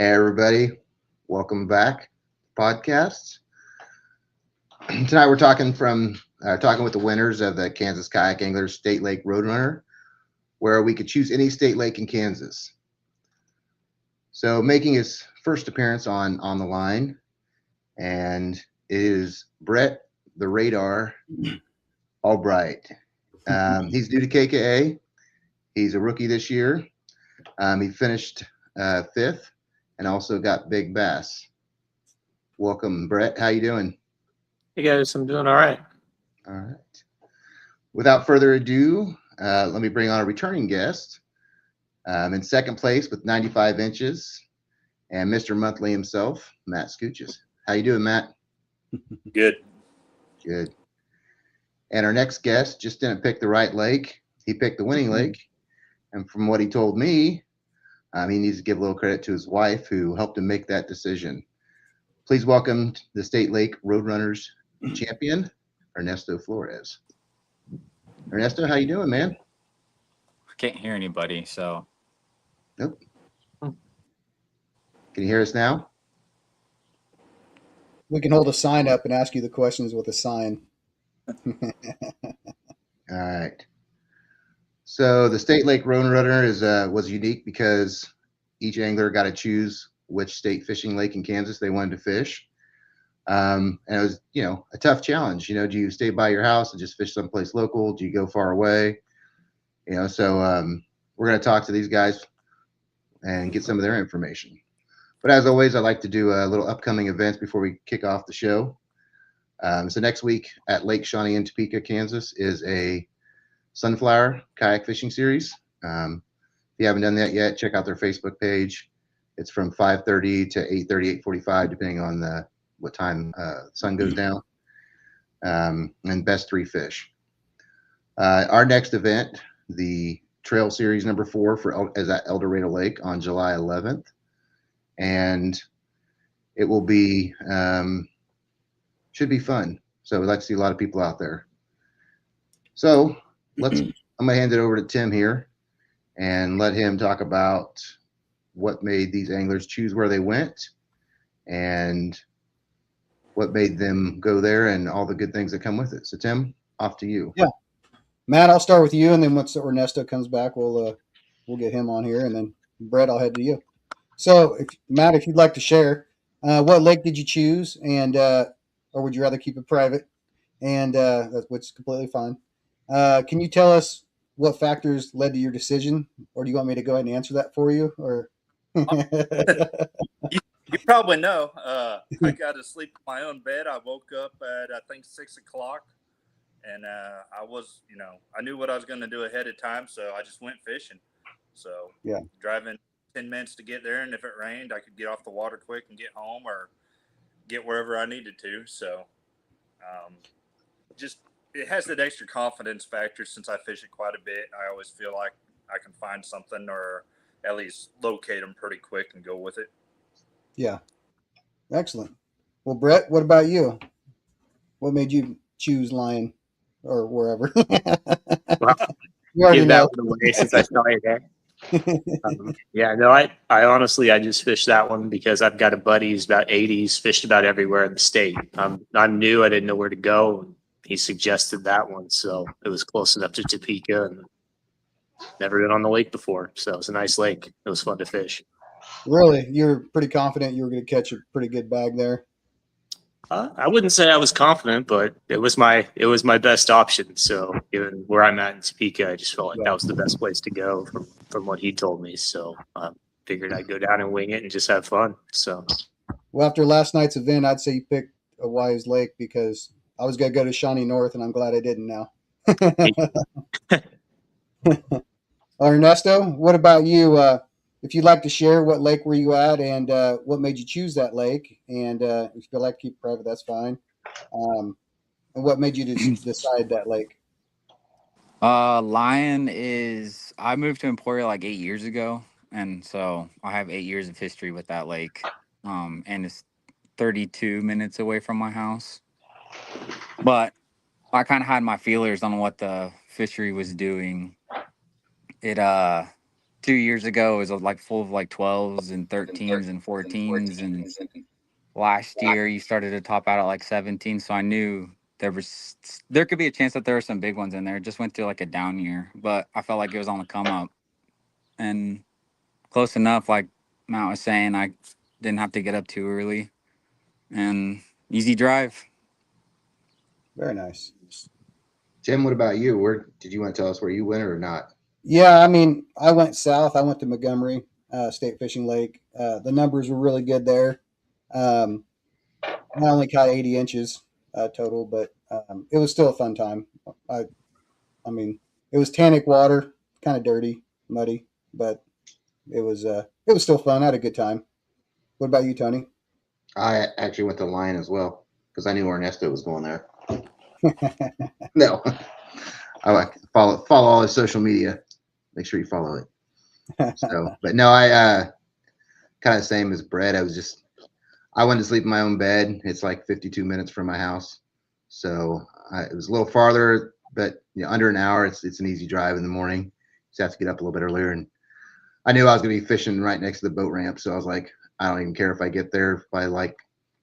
Hey everybody, welcome back to the podcast. Tonight we're talking with the winners of the Kansas Kayak Anglers State Lake Roadrunner, where we could choose any state lake in Kansas. So making his first appearance on the line, and it is Brett the Radar Albright. He's new to KKA. He's a rookie this year. He finished fifth and also got big bass. Welcome, Brett. How you doing? Hey guys, I'm doing all right. All right. Without further ado, let me bring on a returning guest. In second place with 95 inches, and Mr. Monthly himself, Matt Skucius. How you doing, Matt? Good. Good. And our next guest just didn't pick the right lake. He picked the winning lake. And from what he told me, he needs to give a little credit to his wife who helped him make that decision. Please welcome the State Lake Roadrunners champion, Ernesto Flores. Ernesto, how you doing, man? I can't hear anybody, so. Nope. Can you hear us now? We can hold a sign up and ask you the questions with a sign. All right. So the State Lake Roadrunner was unique because each angler got to choose which state fishing lake in Kansas they wanted to fish. And it was, a tough challenge. Do you stay by your house and just fish someplace local? Do you go far away? So we're going to talk to these guys and get some of their information. But as always, I like to do a little upcoming events before we kick off the show. So next week at Lake Shawnee in Topeka, Kansas, is a sunflower kayak fishing series. If you haven't done that yet, check out their Facebook page. It's from 5:30 to 8:30, 8:45, depending on what time sun goes down. And best three fish. Our next event, the Trail Series number 4 is at El Dorado Lake on July 11th, and it will be should be fun. So we'd like to see a lot of people out there. So I'm gonna hand it over to Tim here and let him talk about what made these anglers choose where they went and what made them go there and all the good things that come with it. So Tim, off to you. Yeah, Matt, I'll start with you, and then once Ernesto comes back, we'll get him on here, and then Brett, I'll head to you. So, Matt, if you'd like to share, what lake did you choose, and or would you rather keep it private? And which is completely fine. Can you tell us what factors led to your decision, or do you want me to go ahead and answer that for you? Or you probably know. I got to sleep in my own bed. I woke up at I think 6 o'clock, and I was, I knew what I was going to do ahead of time, so I just went fishing. So driving 10 minutes to get there, and if it rained, I could get off the water quick and get home or get wherever I needed to. So just it has that extra confidence factor since I fish it quite a bit. I always feel like I can find something or at least locate them pretty quick and go with it. Yeah. Excellent. Well, Brett, what about you? What made you choose Lion or wherever? Well, you already give know. that one away since I saw you there. I honestly, I just fished that one because I've got a buddy who's about 80. He's fished about everywhere in the state. I'm new. I didn't know where to go. He suggested that one. So it was close enough to Topeka and never been on the lake before. So it was a nice lake. It was fun to fish. Really? You're pretty confident you were going to catch a pretty good bag there? I wouldn't say I was confident, but it was my best option. So given where I'm at in Topeka, I just felt like that was the best place to go from what he told me. So I figured I'd go down and wing it and just have fun. So, well, after last night's event, I'd say you picked a wise lake because I was going to go to Shawnee North, and I'm glad I didn't now. Ernesto, what about you? If you'd like to share, what lake were you at, and what made you choose that lake? And if you'd like to keep it private, that's fine. And what made you decide that lake? Lion is. I moved to Emporia like 8 years ago, and so I have 8 years of history with that lake. And it's 32 minutes away from my house. But I kind of had my feelers on what the fishery was doing. It 2 years ago, it was like full of like 12s and 13s and 14s. And last year, you started to top out at like 17. So I knew there could be a chance that there were some big ones in there. It just went through like a down year, but I felt like it was on the come up and close enough. Like Matt was saying, I didn't have to get up too early and easy drive. Very nice. Tim, what about you? Where did you want to tell us where you went or not? Yeah, I mean, I went south. I went to Montgomery State Fishing Lake. The numbers were really good there. Um, I only caught 80 inches total, but it was still a fun time. I, I mean, it was tannic water, kind of dirty, muddy, but it was still fun. I had a good time. What about you, Tony? I actually went to Lion as well because I knew Ernesto was going there. No, I like follow all his social media. Make sure you follow it. So, but no, I kind of same as Brett. I went to sleep in my own bed. It's like 52 minutes from my house, so it was a little farther, but under an hour. It's an easy drive in the morning. Just have to get up a little bit earlier, and I knew I was going to be fishing right next to the boat ramp, so I was like, I don't even care if I get there by like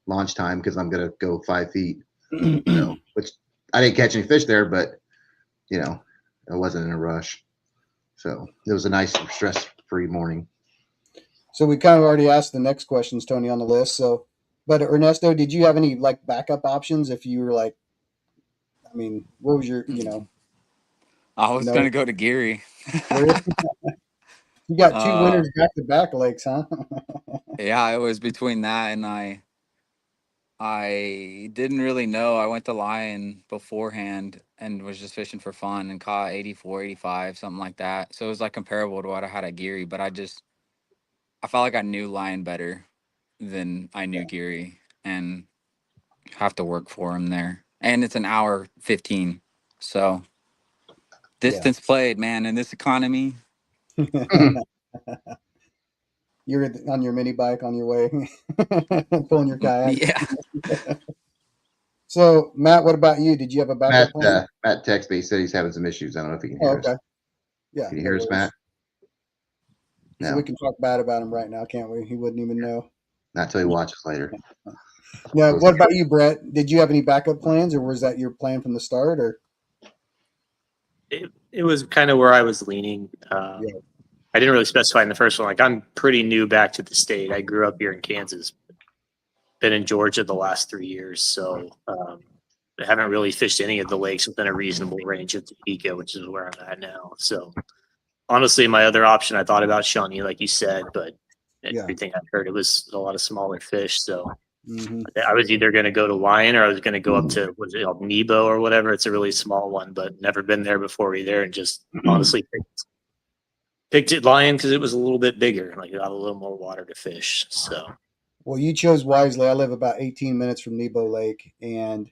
launch time because I'm going to go 5 feet. So, which I didn't catch any fish there, but I wasn't in a rush. So it was a nice stress-free morning. So we kind of already asked the next questions, Tony, on the list. So, but Ernesto, did you have any like backup options if you were like, I mean, what was your, I was no, going to go to Geary. you got two uh, winners back to back lakes, huh? yeah, it was between that and I didn't really know. I went to Lion beforehand and was just fishing for fun and caught 84, 85, something like that. So it was like comparable to what I had at Geary, but I felt like I knew Lion better than I knew Geary and have to work for him there. And it's an hour 15. So Yeah. distance played, man, in this economy. You're on your mini bike on your way, pulling your kayak. Yeah. So, Matt, what about you? Did you have a backup plan? Matt texted me. He said he's having some issues. I don't know if he can Oh, hear us. okay. Yeah. Can you No hear us, worries. Matt? So No, we can talk bad about him right now, can't we? He wouldn't even know. not till he watches later. Yeah. What about you, Brett? Did you have any backup plans, or was that your plan from the start? Or It was kind of where I was leaning. yeah, I didn't really specify in the first one. Like, I'm pretty new back to the state. I grew up here in Kansas, been in Georgia the last 3 years. So I haven't really fished any of the lakes within a reasonable range of Topeka, which is where I'm at now. So honestly, my other option, I thought about Shawnee, like you said, but yeah. everything I heard, it was a lot of smaller fish. So Mm-hmm. I was either going to go to Lion or I was going to go up to, what's it called, Nebo or whatever. It's a really small one, but never been there before either. And just honestly picked it Lion because it was a little bit bigger, like got a little more water to fish. So Well, you chose wisely. I live about 18 minutes from Nebo Lake, and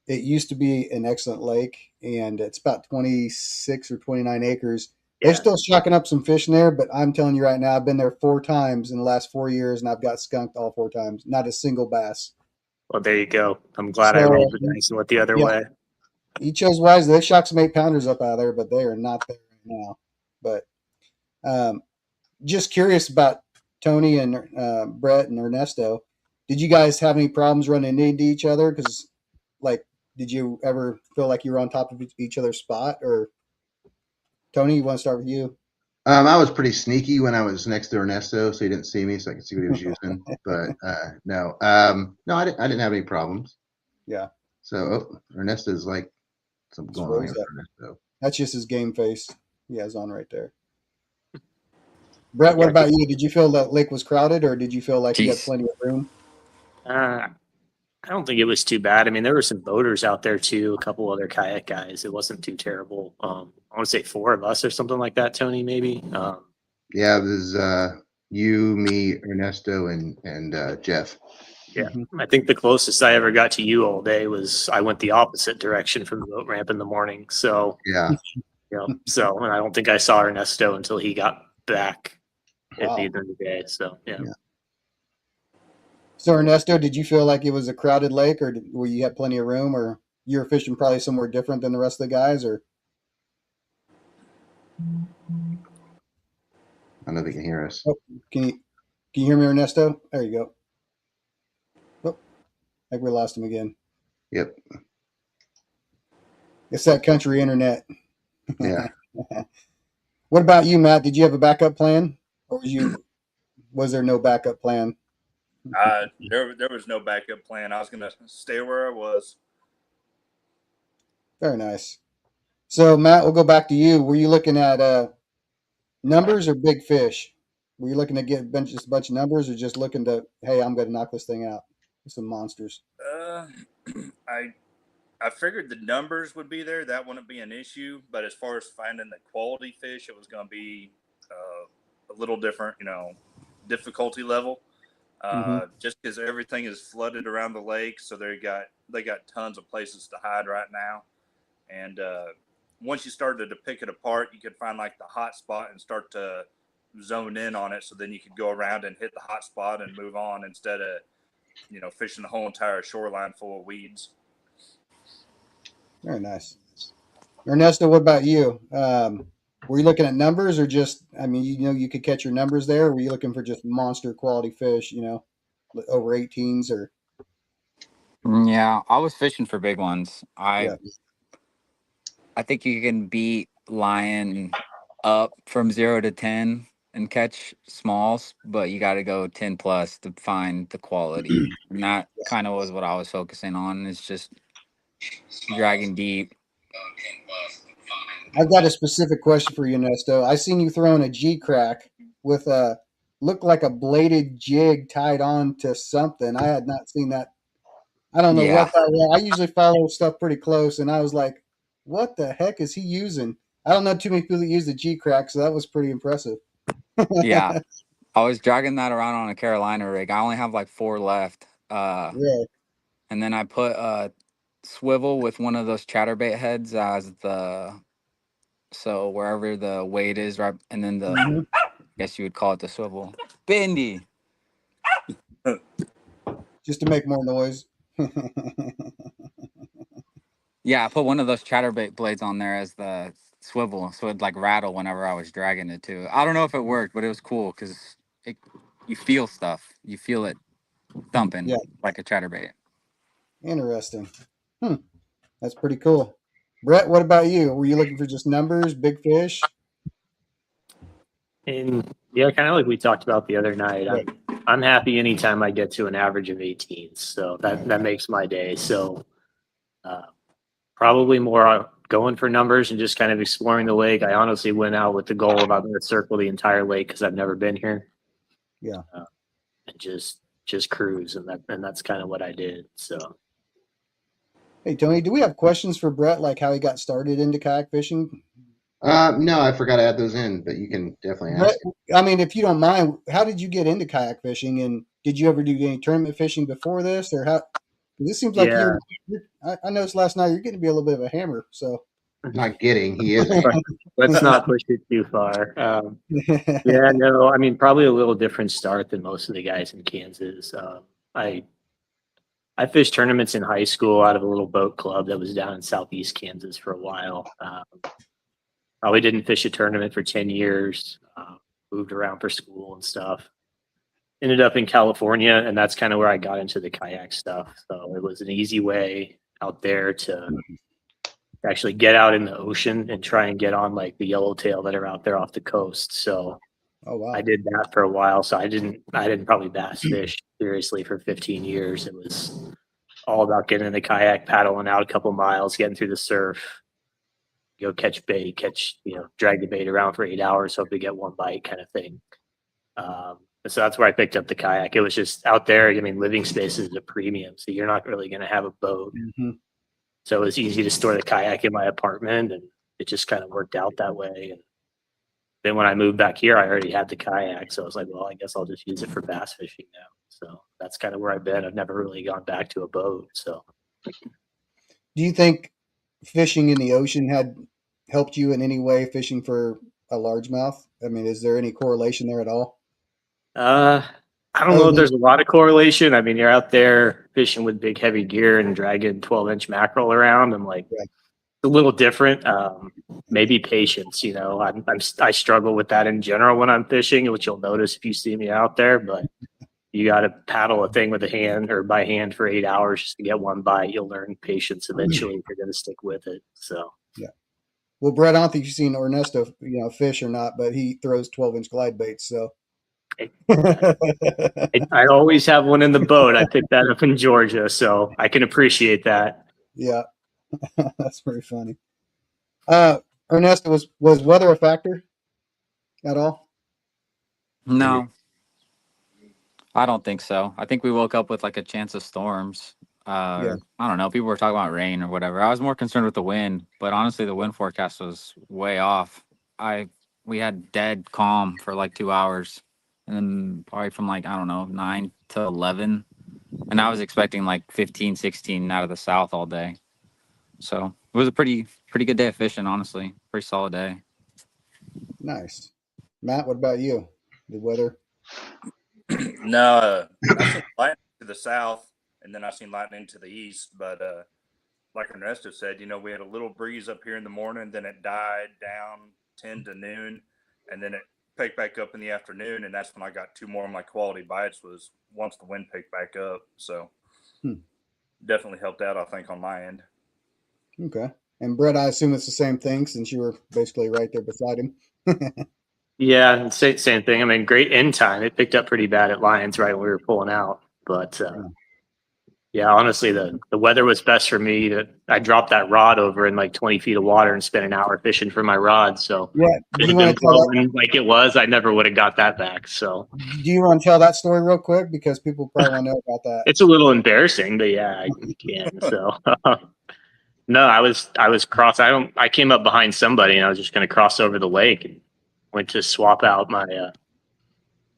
it used to be an excellent lake, and it's about 26 or 29 acres. They're yeah, still shocking up some fish in there, but I'm telling you right now, I've been there 4 times in the last 4 years, and I've got skunked all 4 times. Not a single bass. well, there you go. I'm glad I So, rolled the dice and went the other yeah, way. you chose wisely. They shocked some 8 pounders up out of there, but they are not there right now. But just curious about Tony and Brett and Ernesto. Did you guys have any problems running into each other? Because, like, did you ever feel like you were on top of each other's spot? Or Tony, you want to start with you? I was pretty sneaky when I was next to Ernesto, so he didn't see me, so I could see what he was using. But no, no, I didn't have any problems. Yeah, So Ernesto's like something going on here with Ernesto. that's just his game face he has on right there. Brett, what Yeah, about you? Did you feel that lake was crowded, or did you feel like you had Jeez. plenty of room? I don't think it was too bad. I mean, there were some boaters out there too, a couple other kayak guys. It wasn't too terrible. I want to say 4 of us or something like that, Tony, maybe. Yeah, it was you, me, Ernesto, and Jeff. Yeah. Mm-hmm. I think the closest I ever got to you all day was I went the opposite direction from the boat ramp in the morning. So, Yeah, and I don't think I saw Ernesto until he got back at Wow. the end of the day. So, yeah. So Ernesto, did you feel like it was a crowded lake, or where you had plenty of room, or you were fishing probably somewhere different than the rest of the guys, or I don't know if he can hear us. Oh, can you hear me, Ernesto? There you go. Oh, I think we lost him again. Yep. It's that country internet. Yeah. What about you, Matt? Did you have a backup plan, or was there no backup plan? There was no backup plan. I was gonna stay where I was. Very nice. So, Matt, we'll go back to you. Were you looking at numbers or big fish? Were you looking to get just a bunch of numbers, or just looking to, hey, I'm going to knock this thing out with some monsters? I figured the numbers would be there. That wouldn't be an issue. But as far as finding the quality fish, it was going to be a little different, difficulty level. Just because everything is flooded around the lake, so they got tons of places to hide right now. And once you started to pick it apart, you could find like the hot spot and start to zone in on it. So then you could go around and hit the hot spot and move on instead of, fishing the whole entire shoreline full of weeds. Very nice. Ernesto, what about you? Were you looking at numbers, or just, I mean, you could catch your numbers there, or were you looking for just monster quality fish, over 18s or? Yeah, I was fishing for big ones. Yeah. I think you can beat Lion up from 0 to 10 and catch smalls, but you got to go 10 plus to find the quality. And that kind of was what I was focusing on. It's just dragging deep. I've got a specific question for you, Ernesto. I seen you throwing a G crack with looked like a bladed jig tied on to something. I had not seen that. I don't know Yeah. what that was. I usually follow stuff pretty close, and I was like, what the heck is he using? I don't know too many people that use the G crack, so that was pretty impressive. Yeah. I was dragging that around on a Carolina rig. I only have like 4 left. Yeah. And then I put a swivel with one of those chatterbait heads as so wherever the weight is, right, and then I guess you would call it the swivel. Bendy. Just to make more noise. Yeah, I put one of those chatterbait blades on there as the swivel, so it'd like rattle whenever I was dragging it too. I don't know if it worked, but it was cool because you feel stuff. You feel it thumping Yeah. like a chatterbait. Interesting. That's pretty cool. Brett, what about you? Were you looking for just numbers, big fish? And yeah, kind of like we talked about the other night. Right. I'm happy anytime I get to an average of 18s, so that makes my day. So probably more going for numbers and just kind of exploring the lake. I honestly went out with the goal of I'm going to circle the entire lake because I've never been here. Yeah. And just cruise, and that's kind of what I did. So. Hey, Tony, do we have questions for Brett, like how he got started into kayak fishing? No, I forgot to add those in, but you can definitely ask. I mean, if you don't mind, how did you get into kayak fishing, and did you ever do any tournament fishing before this, or how? This seems like I noticed last night you're getting to be a little bit of a hammer. So Not getting, he is. Let's not push it too far. Yeah, no, I mean, probably a little different start than most of the guys in Kansas. I fished tournaments in high school out of a little boat club that was down in southeast Kansas for a while. Probably didn't fish a tournament for 10 years, moved around for school and stuff. Ended up in California, and that's kind of where I got into the kayak stuff. So it was an easy way out there to actually get out in the ocean and try and get on like the yellowtail that are out there off the coast. So oh wow, I did that for a while. So I didn't probably bass fish seriously for 15 years. It was all about getting in the kayak, paddling out a couple miles, getting through the surf, go catch bait, drag the bait around for 8 hours, hope to get one bite kind of thing. So that's where I picked up the kayak. It was just out there. I mean, living space is a premium, so you're not really going to have a boat. So it was easy to store the kayak in my apartment, and it just kind of worked out that way. And then when I moved back here, I already had the kayak, so I was like, well, I guess I'll just use it for bass fishing now. So that's kind of where I've been. I've never really gone back to a boat. So, do you think fishing in the ocean had helped you in any way fishing for a largemouth? I mean, is there any correlation there at all? I don't know if there's a lot of correlation. I mean, you're out there fishing with big, heavy gear and dragging 12-inch mackerel around. I'm like, a little different. Maybe patience. I struggle with that in general when I'm fishing, which you'll notice if you see me out there. But you got to paddle a thing with a hand or by hand for 8 hours just to get one bite. You'll learn patience eventually if you're going to stick with it. So Yeah. Well, Brett, I don't think you've seen Ernesto, fish or not, but he throws 12-inch glide baits. So I always have one in the boat. I picked that up in Georgia, so I can appreciate that. yeah, that's pretty funny. Ernesto, was weather a factor at all? No, I don't think so. I think we woke up with like a chance of storms. Yeah. I don't know. People were talking about rain or whatever. I was more concerned with the wind, but honestly, the wind forecast was way off. We had dead calm for like 2 hours, and then probably from like I don't know 9 to 11, and I was expecting like 15, 16 out of the south all day. So it was a pretty good day of fishing. Honestly, pretty solid day. Nice. Matt, what about you? The weather? No, I seen lightning to the south, and then I seen lightning to the east. But like Ernesto said, we had a little breeze up here in the morning, then it died down 10 to noon, and then it picked back up in the afternoon, and that's when I got two more of my quality bites was once the wind picked back up. So definitely helped out, I think, on my end. Okay. And Brett, I assume it's the same thing since you were basically right there beside him. Yeah, same thing. I mean, great end time. It picked up pretty bad at Lions right when we were pulling out. But yeah, honestly, the weather was best for me. I dropped that rod over in like 20 feet of water and spent an hour fishing for my rod. So Yeah. if it had been blowing like it was, I never would have got that back. So do you want to tell that story real quick? Because people probably want to know about that. it's a little embarrassing, but yeah, you can. So no, I was cross. I came up behind somebody and I was just going to cross over the lake and went to swap out my, I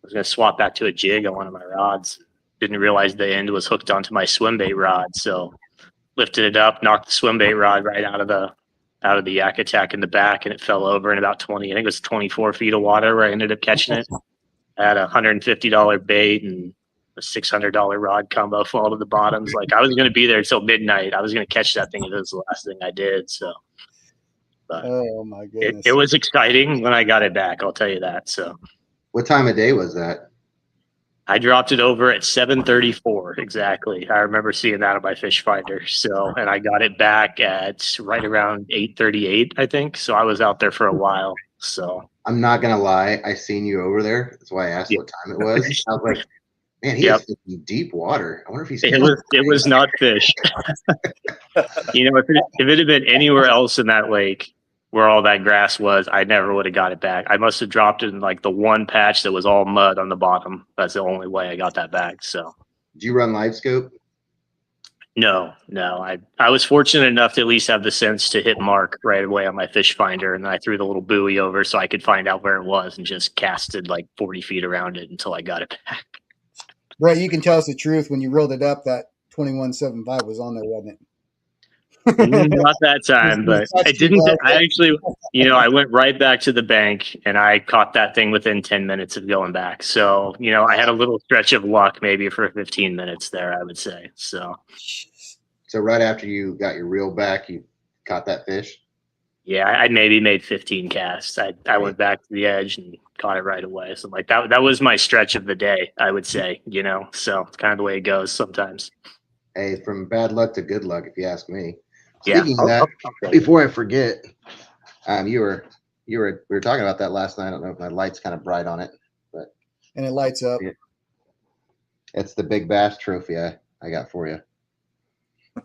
was going to swap back to a jig on one of my rods. Didn't realize the end was hooked onto my swim bait rod. So lifted it up, knocked the swim bait rod right out of the yak attack in the back, and it fell over in about 20, I think it was 24 feet of water where I ended up catching it. I had a $150 bait and a $600 rod combo fall to the bottoms. Like I was going to be there until midnight. I was going to catch that thing. It was the last thing I did. So, but oh my goodness, it was exciting when I got it back. I'll tell you that. So, What time of day was that? I dropped it over at 7:34 exactly. I remember seeing that on my fish finder. So, and I got it back at right around 8:38, I think. So I was out there for a while. So I'm not gonna lie, I seen you over there. That's why I asked what time it was. I was like, man, he is in deep water. I wonder if he's. It was not fish. If it had been anywhere else in that lake where all that grass was, I never would have got it back. I must have dropped it in like the one patch that was all mud on the bottom. That's the only way I got that back. So, did you run live scope? No. I was fortunate enough to at least have the sense to hit mark right away on my fish finder, and then I threw the little buoy over so I could find out where it was and just casted like 40 feet around it until I got it back. Brett, you can tell us the truth. When you rolled it up, that 21.75 was on there, wasn't it? Not that time, but I didn't. I actually, I went right back to the bank and I caught that thing within 10 minutes of going back. So, I had a little stretch of luck maybe for 15 minutes there, I would say. So right after you got your reel back, you caught that fish? Yeah, I maybe made 15 casts. I went back to the edge and caught it right away. So like that was my stretch of the day, I would say, so it's kind of the way it goes sometimes. Hey, from bad luck to good luck, if you ask me. Yeah. Speaking of that, before I forget, we were talking about that last night. I don't know if my light's kind of bright on it, but and it lights up. It's the big bass trophy I got for you,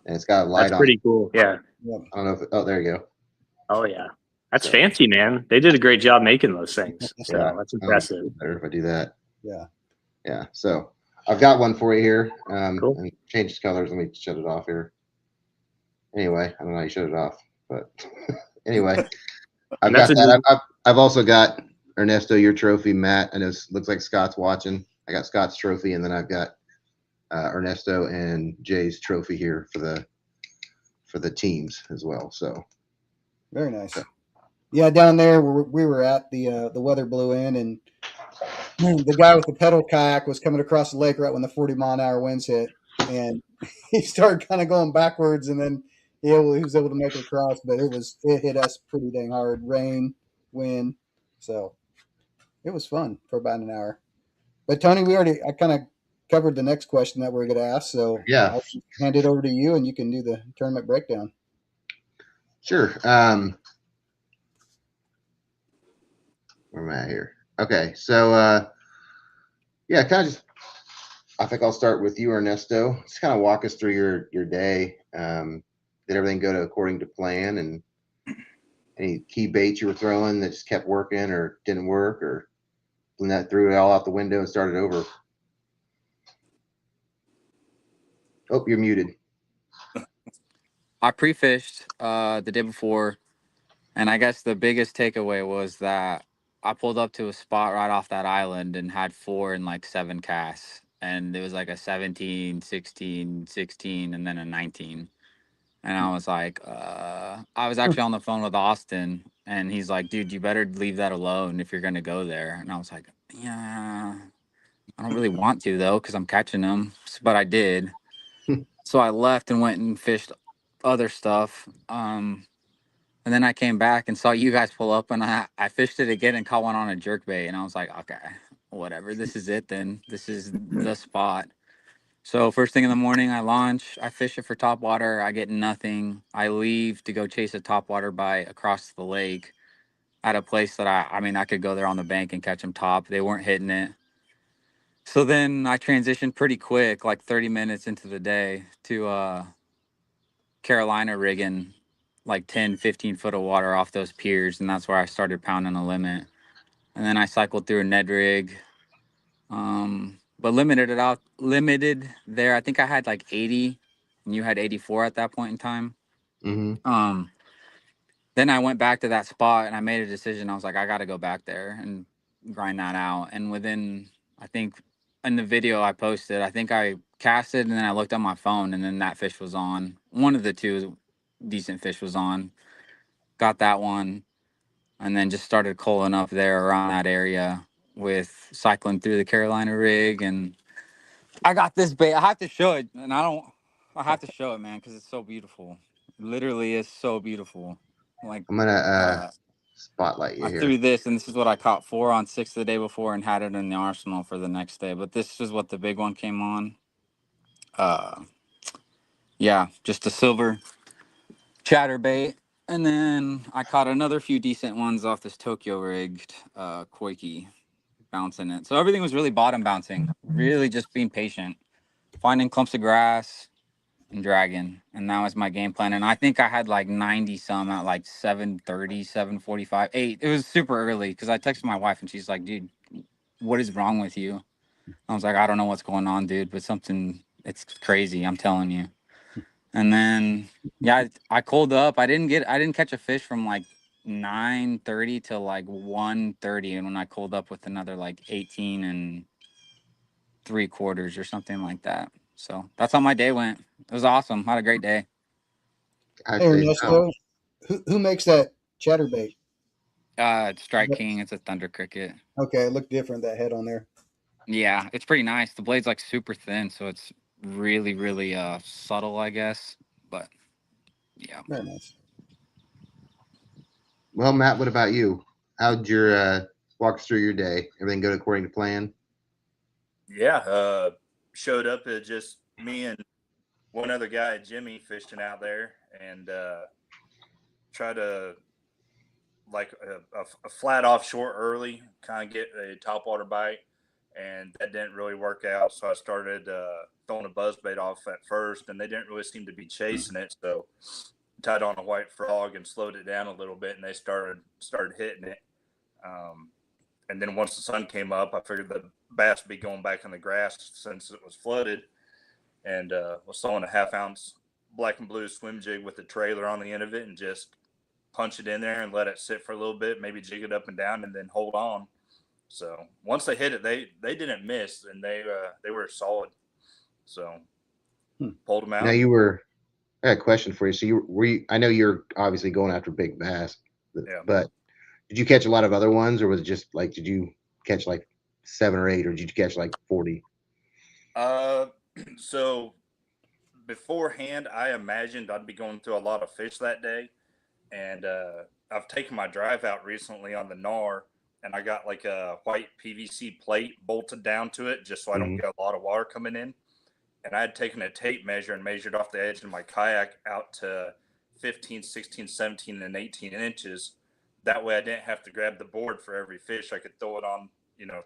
and it's got a light on. That's pretty cool. Yeah. I don't know if there you go. Oh yeah, that's fancy, man. They did a great job making those things. So that's impressive. Better if I do that. Yeah. So I've got one for you here. Cool. And changed colors. Let me shut it off here. Anyway, I don't know how you shut it off, but anyway, I've got that. I've also got Ernesto, your trophy, Matt, and it looks like Scott's watching. I got Scott's trophy, and then I've got Ernesto and Jay's trophy here for the teams as well. So very nice. Yeah, down there where we were at, the weather blew in, and the guy with the pedal kayak was coming across the lake right when the 40-mile-an-hour winds hit, and he started kind of going backwards, and then Yeah, well, he was able to make it across, but it hit us pretty dang hard. Rain, wind, so it was fun for about an hour. But Tony, I kind of covered the next question that we're going to ask, so Yeah, I'll just hand it over to you, and you can do the tournament breakdown. sure. Where am I at here? Okay, so yeah, kind of just. I think I'll start with you, Ernesto. Just kind of walk us through your day. Did everything go according to plan, and any key baits you were throwing that just kept working or didn't work, or threw it all out the window and started over? Oh, you're muted. I pre-fished the day before, and I guess the biggest takeaway was that I pulled up to a spot right off that island and had 4 and like 7 casts. And it was like a 17, 16, 16, and then a 19. And I was like, I was actually on the phone with Austin, and he's like, dude, you better leave that alone if you're going to go there. And I was like, yeah, I don't really want to, though, because I'm catching them. But I did. So I left and went and fished other stuff. And then I came back and saw you guys pull up, and I fished it again and caught one on a jerkbait. And I was like, okay, whatever. This is it then. This is the spot. So first thing in the morning, I launch. I fish it for topwater. I get nothing. I leave to go chase a topwater bite across the lake at a place that I mean, I could go there on the bank and catch them top. They weren't hitting it. So then I transitioned pretty quick, like 30 minutes into the day, to Carolina rigging like 10, 15 foot of water off those piers. And that's where I started pounding a limit. And then I cycled through a Ned rig. But limited there. I think I had like 80 and you had 84 at that point in time. Mm-hmm. Then I went back to that spot and I made a decision. I was like, I got to go back there and grind that out. And within, I think in the video I posted, I think I casted and then I looked at my phone and then that fish was on. One of the two decent fish was on. Got that one. And then just started culling up there around that area with cycling through the Carolina rig. And I got this bait. I have to show it. And I have to show it, man, because it's so beautiful. It literally is so beautiful. Like, I'm gonna spotlight you I here. threw this, and this is what I caught 4 on 6 the day before and had it in the arsenal for the next day. But this is what the big one came on. Yeah, just a silver chatterbait. And then I caught another few decent ones off this Tokyo rigged Koiki bouncing it. So everything was really bottom bouncing, really just being patient, finding clumps of grass and dragging. And that was my game plan. And I think I had like 90 some at like 7:30, 7:45, 8. It was super early because I texted my wife and she's like, dude, what is wrong with you? I was like, I don't know what's going on, dude, but it's crazy. I'm telling you. And then, yeah, I cooled up. I didn't catch a fish from like 9:30 to like 1:30. And when I cooled up with another like 18 and 3/4 or something like that. So that's how my day went. It was awesome. Had a great day. I'd Hey, say so. Ernesto, who makes that chatterbait? It's Strike King. It's a Thunder Cricket. Okay, it looked different, that head on there. Yeah, it's pretty nice. The blade's like super thin, so it's really, really subtle, I guess. But yeah. Very nice. Well, Matt, what about you? How'd your walk us through your day? Everything go according to plan? Yeah, showed up at just me and one other guy, Jimmy, fishing out there, and try to like a flat offshore early, kind of get a topwater bite, and that didn't really work out. So I started throwing a buzzbait off at first, and they didn't really seem to be chasing it. So tied on a white frog and slowed it down a little bit, and they started hitting it. And then once the sun came up, I figured the bass would be going back in the grass since it was flooded, and was throwing a 1/2 ounce black and blue swim jig with a trailer on the end of it and just punch it in there and let it sit for a little bit, maybe jig it up and down and then hold on. So once they hit it, they didn't miss, and they were solid. So pulled them out. Now I had a question for you. So I know you're obviously going after big bass, but did you catch a lot of other ones, or was it just like, did you catch like 7 or 8, or did you catch like 40? So beforehand, I imagined I'd be going through a lot of fish that day, and I've taken my drive out recently on the Gnar, and I got like a white PVC plate bolted down to it just so I don't get a lot of water coming in. And I had taken a tape measure and measured off the edge of my kayak out to 15, 16, 17, and 18 inches. That way I didn't have to grab the board for every fish. I could throw it on,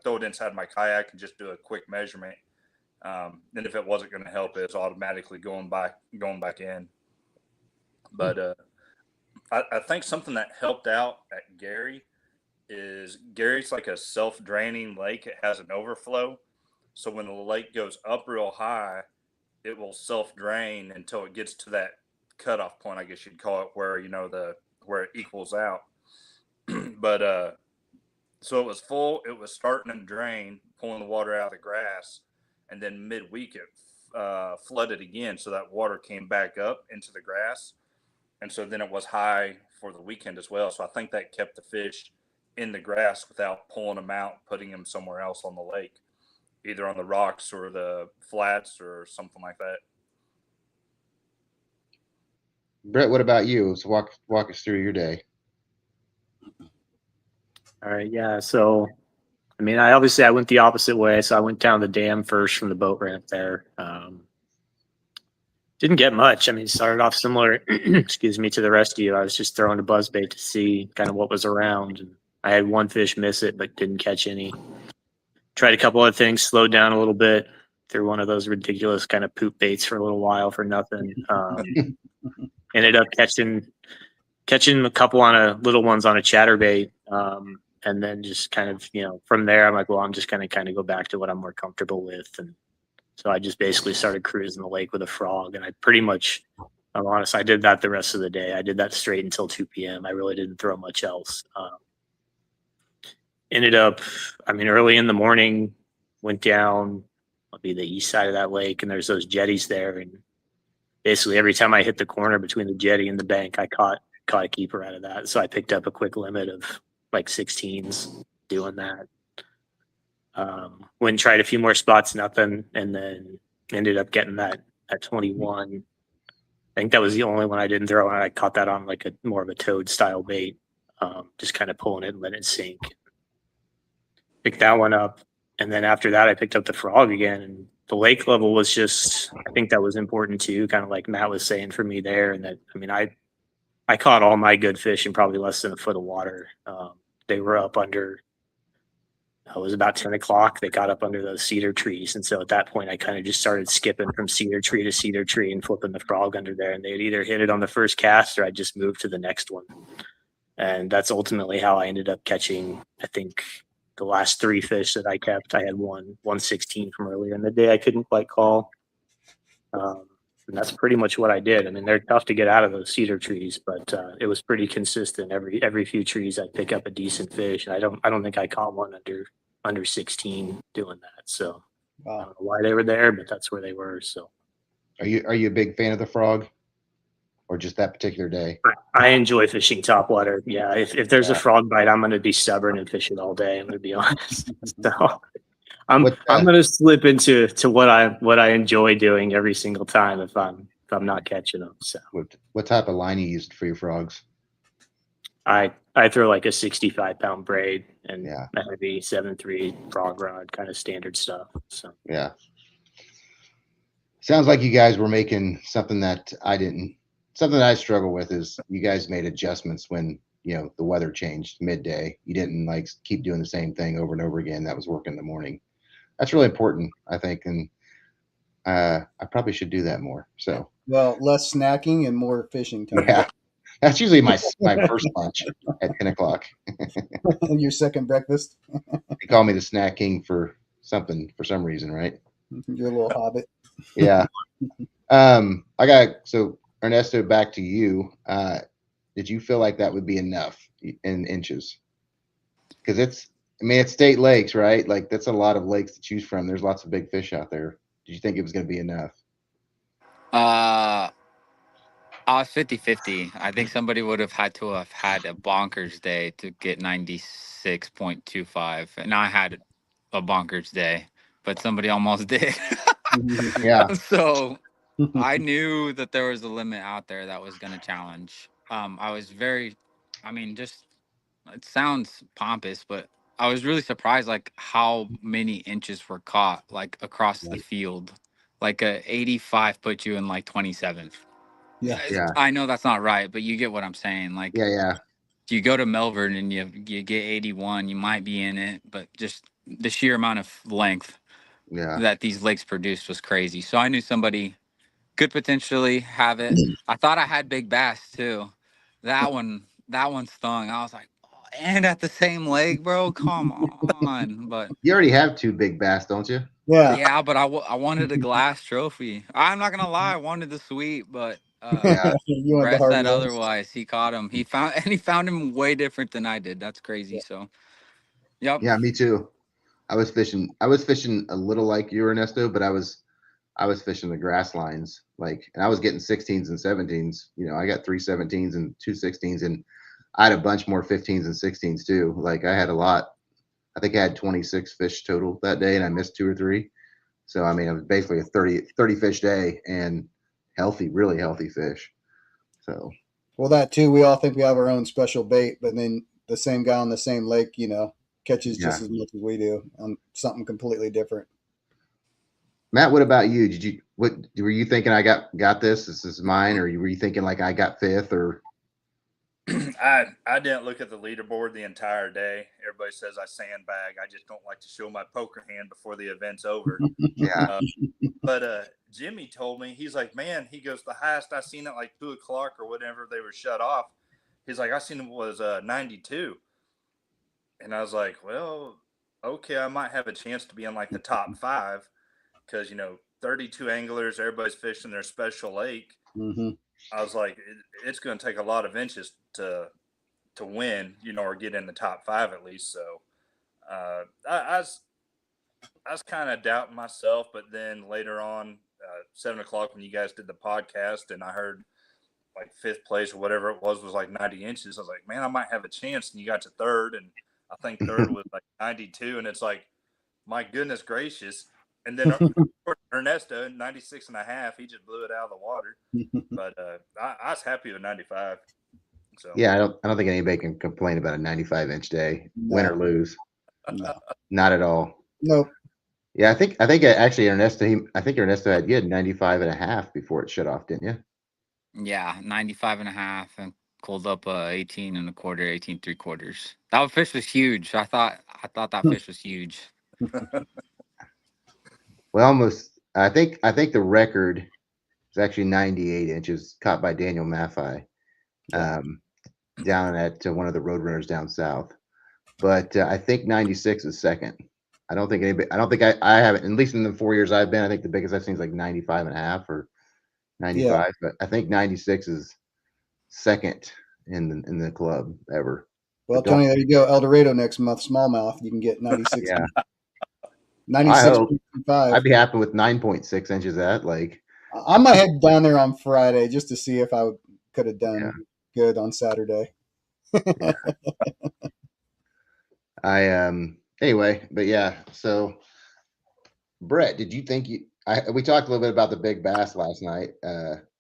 throw it inside my kayak and just do a quick measurement. And if it wasn't going to help, it was automatically going back in. But I think something that helped out at Gary's like a self-draining lake. It has an overflow. So when the lake goes up real high, it will self-drain until it gets to that cutoff point, I guess you'd call it, where where it equals out. But so it was full. It was starting to drain, pulling the water out of the grass, and then midweek it flooded again. So that water came back up into the grass, and so then it was high for the weekend as well. So I think that kept the fish in the grass without pulling them out, putting them somewhere else on the lake, either on the rocks or the flats or something like that. Brett, what about you? So walk us through your day. All right, yeah. So, I mean, I went the opposite way. So I went down the dam first from the boat ramp there. Didn't get much. I mean, started off similar, excuse me, to the rest of you. I was just throwing a buzzbait to see kind of what was around. And I had one fish miss it, but didn't catch any. Tried a couple other things, slowed down a little bit, threw one of those ridiculous kind of poop baits for a little while for nothing. Ended up catching a couple on a little ones on a chatterbait. And then just kind of, from there, I'm like, well, I'm just going to kind of go back to what I'm more comfortable with. And so I just basically started cruising the lake with a frog. And I pretty much, I'm honest, I did that the rest of the day. I did that straight until 2 p.m. I really didn't throw much else. Ended up, early in the morning, went down, I'll be the east side of that lake, and there's those jetties there. And basically every time I hit the corner between the jetty and the bank, I caught a keeper out of that. So I picked up a quick limit of like 16s doing that. Went and tried a few more spots, nothing, and then ended up getting that at 21. I think that was the only one I didn't throw, and I caught that on like a more of a toad style bait, just kind of pulling it and letting it sink. Picked that one up, and then after that I picked up the frog again, and the lake level was just, I think that was important too, kind of like Matt was saying for me there. And that, I caught all my good fish in probably less than a foot of water. They were up under, it was about 10 o'clock. They got up under those cedar trees. And so at that point, I kind of just started skipping from cedar tree to cedar tree and flipping the frog under there. And they'd either hit it on the first cast or I just moved to the next one. And that's ultimately how I ended up catching, I think, the last 3 fish that I kept. I had 116 from earlier in the day I couldn't quite call. And that's pretty much what I did. They're tough to get out of those cedar trees, but it was pretty consistent. Every few trees I'd pick up a decent fish. And I don't think I caught one under 16 doing that. So wow. I don't know why they were there, but that's where they were. So are you a big fan of the frog, or just that particular day? I enjoy fishing topwater. Yeah, if there's a frog bite, I'm going to be stubborn and fish it all day. I'm going to be honest. So I'm going to slip into what I enjoy doing every single time if I'm not catching them. So what type of line you used for your frogs? I throw like a 65-pound braid and a heavy 7.3 frog rod, kind of standard stuff. So yeah, sounds like you guys were making something that I didn't. Something that I struggle with is you guys made adjustments when the weather changed midday. You didn't like keep doing the same thing over and over again. That was working in the morning. That's really important, I think, and I probably should do that more. So less snacking and more fishing time. Yeah, that's usually my first lunch at 10 o'clock. Your second breakfast. They call me the snack king for some reason, right? Your little hobbit. Yeah. So Ernesto, back to you. Did you feel like that would be enough in inches? Because it's state lakes, right? Like that's a lot of lakes to choose from. There's lots of big fish out there. Did you think it was going to be enough? I was 50-50. I think somebody would have had to have had a bonkers day to get 96.25. And I had a bonkers day, but somebody almost did. Yeah. So I knew that there was a limit out there that was going to challenge. I was very, I mean, just it sounds pompous, but I was really surprised like how many inches were caught like across the field. Like a 85 put you in like 27th. Yeah. Yeah. I know that's not right, but you get what I'm saying. Like Yeah. if you go to Melbourne and you get 81, you might be in it, but just the sheer amount of length Yeah. that these lakes produced was crazy. So I knew somebody could potentially have it. I thought I had big bass too. That one stung. I was like, oh, and at the same lake, bro. Come on. But You already have 2 big bass, don't you? Yeah. yeah, but I wanted a glass trophy. I'm not gonna lie, I wanted the sweet, but Yeah. You want the Brett hard said ones. otherwise. He caught him. He found him way different than I did. That's crazy. So, yep. Yeah, me too. I was fishing a little like you, Ernesto, but I was fishing the grass lines, like, and I was getting 16s and 17s. I got 3 17s and 2 16s, and I had a bunch more 15s and 16s too. Like, I had a lot. I think I had 26 fish total that day, and I missed 2 or 3. So, I mean, it was basically a 30 fish day, and healthy, really healthy fish. So, Well, that too. We all think we have our own special bait, but then the same guy on the same lake, catches yeah. just as much as we do on something completely different. Matt, what about you? What were you thinking? I got this. This is mine, or were you thinking like I got 5th? Or I didn't look at the leaderboard the entire day. Everybody says I sandbag. I just don't like to show my poker hand before the event's over. yeah, But Jimmy told me, he's like, man, he goes, the highest I seen at like 2 o'clock or whatever they were shut off. He's like, I seen it was 92. And I was like, well, okay, I might have a chance to be in like the top 5 because, 32 anglers, everybody's fishing their special lake. Mm-hmm. I was like, it's going to take a lot of inches to win, or get in the top 5 at least. So I was kind of doubting myself, but then later on, 7 o'clock when you guys did the podcast, and I heard like 5th place or whatever it was like 90 inches. I was like, man, I might have a chance. And you got to 3rd, and I think 3rd was like 92, and it's like, my goodness gracious. And then Ernesto, 96 and a half, he just blew it out of the water. But I was happy with 95. So yeah. I don't think anybody can complain about a 95-inch day, win or lose. No. Not at all. Nope. Yeah, I think actually Ernesto. I think Ernesto had 95 and a half before it shut off, didn't you? Yeah, 95 and a half and pulled up 18 and a quarter, 18 3/4. That fish was huge. I thought that fish was huge. Well, almost. I think the record is actually 98 inches, caught by Daniel Maffei, down at one of the Roadrunners down south. But I think 96 is second. I don't think I haven't, at least in the 4 years I've been, I think the biggest I've seen is like 95 and a half or 95, but I think 96 is second in the club ever. Well, Tony, there you go. El Dorado next month, smallmouth. You can get 96. Yeah. 96.5. I'd be happy with 9.6 inches. I might head down there on Friday just to see if I could have done good on Saturday. Anyway, but yeah. So, Brett, did you think we talked a little bit about the big bass last night,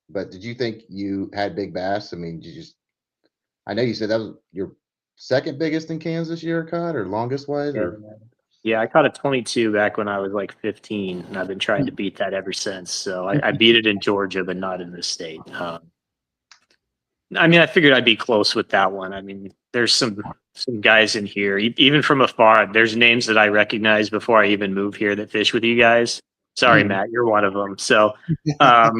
but did you think you had big bass? I mean, I know you said that was your second biggest in Kansas year caught, or longest wise, or Yeah, I caught a 22 back when I was like 15, and I've been trying to beat that ever since. So I beat it in Georgia, but not in this state. I mean, I figured I'd be close with that one. I mean, there's some guys in here, even from afar. There's names that I recognize before I even move here that fish with you guys. Sorry, Matt, you're one of them. So, but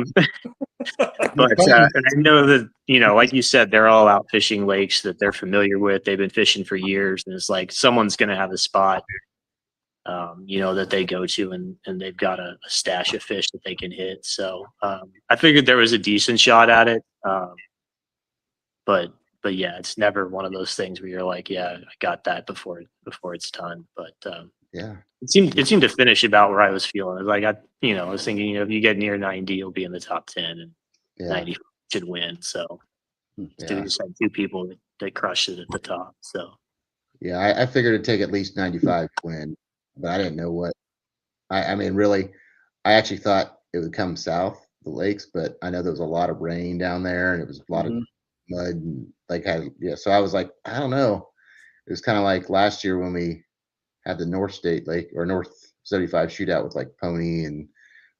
and I know that, like you said, they're all out fishing lakes that they're familiar with. They've been fishing for years, and it's like someone's going to have a spot, that they go to, and they've got a stash of fish that they can hit. So I figured there was a decent shot at it. But yeah, it's never one of those things where you're like, yeah, I got that before it's done. But yeah, it seemed to finish about where I was feeling. It was like I was thinking, if you get near 90, you'll be in the top 10, and 90 should win. So we just had 2 people that crushed it at the top. So yeah, I figured it'd take at least 95 to win, but I didn't know what. I mean, really, I actually thought it would come south the lakes, but I know there was a lot of rain down there, and it was a lot of Mhm. mud and So I was like, I don't know. It was kind of like last year when we had the North State Lake or North 75 shootout with like Pony and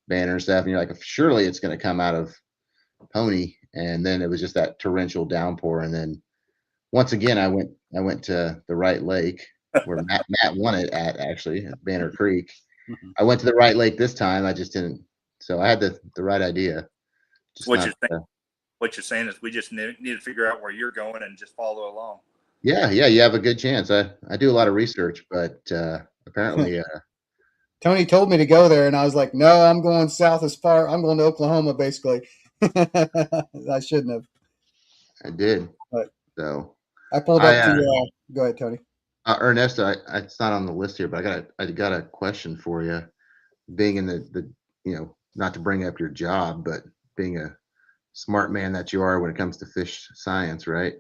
Banner and stuff, and you're like, surely it's going to come out of Pony, and then it was just that torrential downpour, and then once again I went to the right lake where Matt won it at, actually at Banner Creek. Mhm. I went to the right lake this time. I just didn't. So I had the right idea. Just What not. you're saying, what you're saying is we just need to figure out where you're going and just follow along. Yeah, yeah. You have a good chance. I do a lot of research, but apparently, Tony told me to go there, and I was like, "No, I'm going south as far. I'm going to Oklahoma, basically." I shouldn't have, I did. but So I pulled I up to. Go ahead, Tony. Ernesto, it's not on the list here, but I got a question for you. Being in the not to bring up your job, but being a smart man that you are when it comes to fish science, right?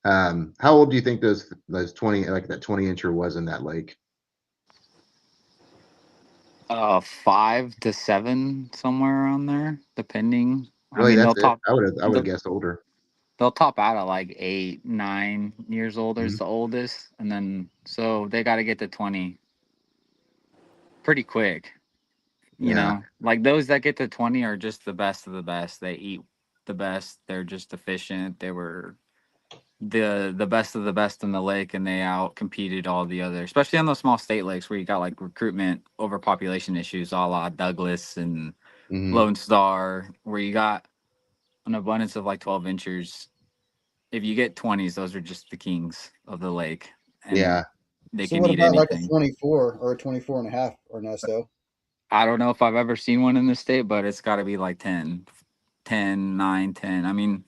How old do you think those 20, like that 20-incher was in that lake? 5 to 7, somewhere around there, depending. I Really, mean, that's it? I would have they'll guessed older. they'll top out at like 8, 9 years old is Mhm. the oldest, and then so they got to get to 20 pretty quick. Yeah, Like those that get to 20 are just the best of the best. They eat the best. They're just efficient. They were the best of the best in the lake, and they out competed all the others, especially on those small state lakes where you got like recruitment overpopulation issues, a la Douglas and hmm, Lone Star, where you got an abundance of like 12 inchers. If you get 20s, those are just the kings of the lake, and yeah. they So, can what eat about like a anything. 24 or a 24 and a half, Ernesto? I don't know if I've ever seen one in the state, but it's got to be like 10, 10, 9, 10. I mean,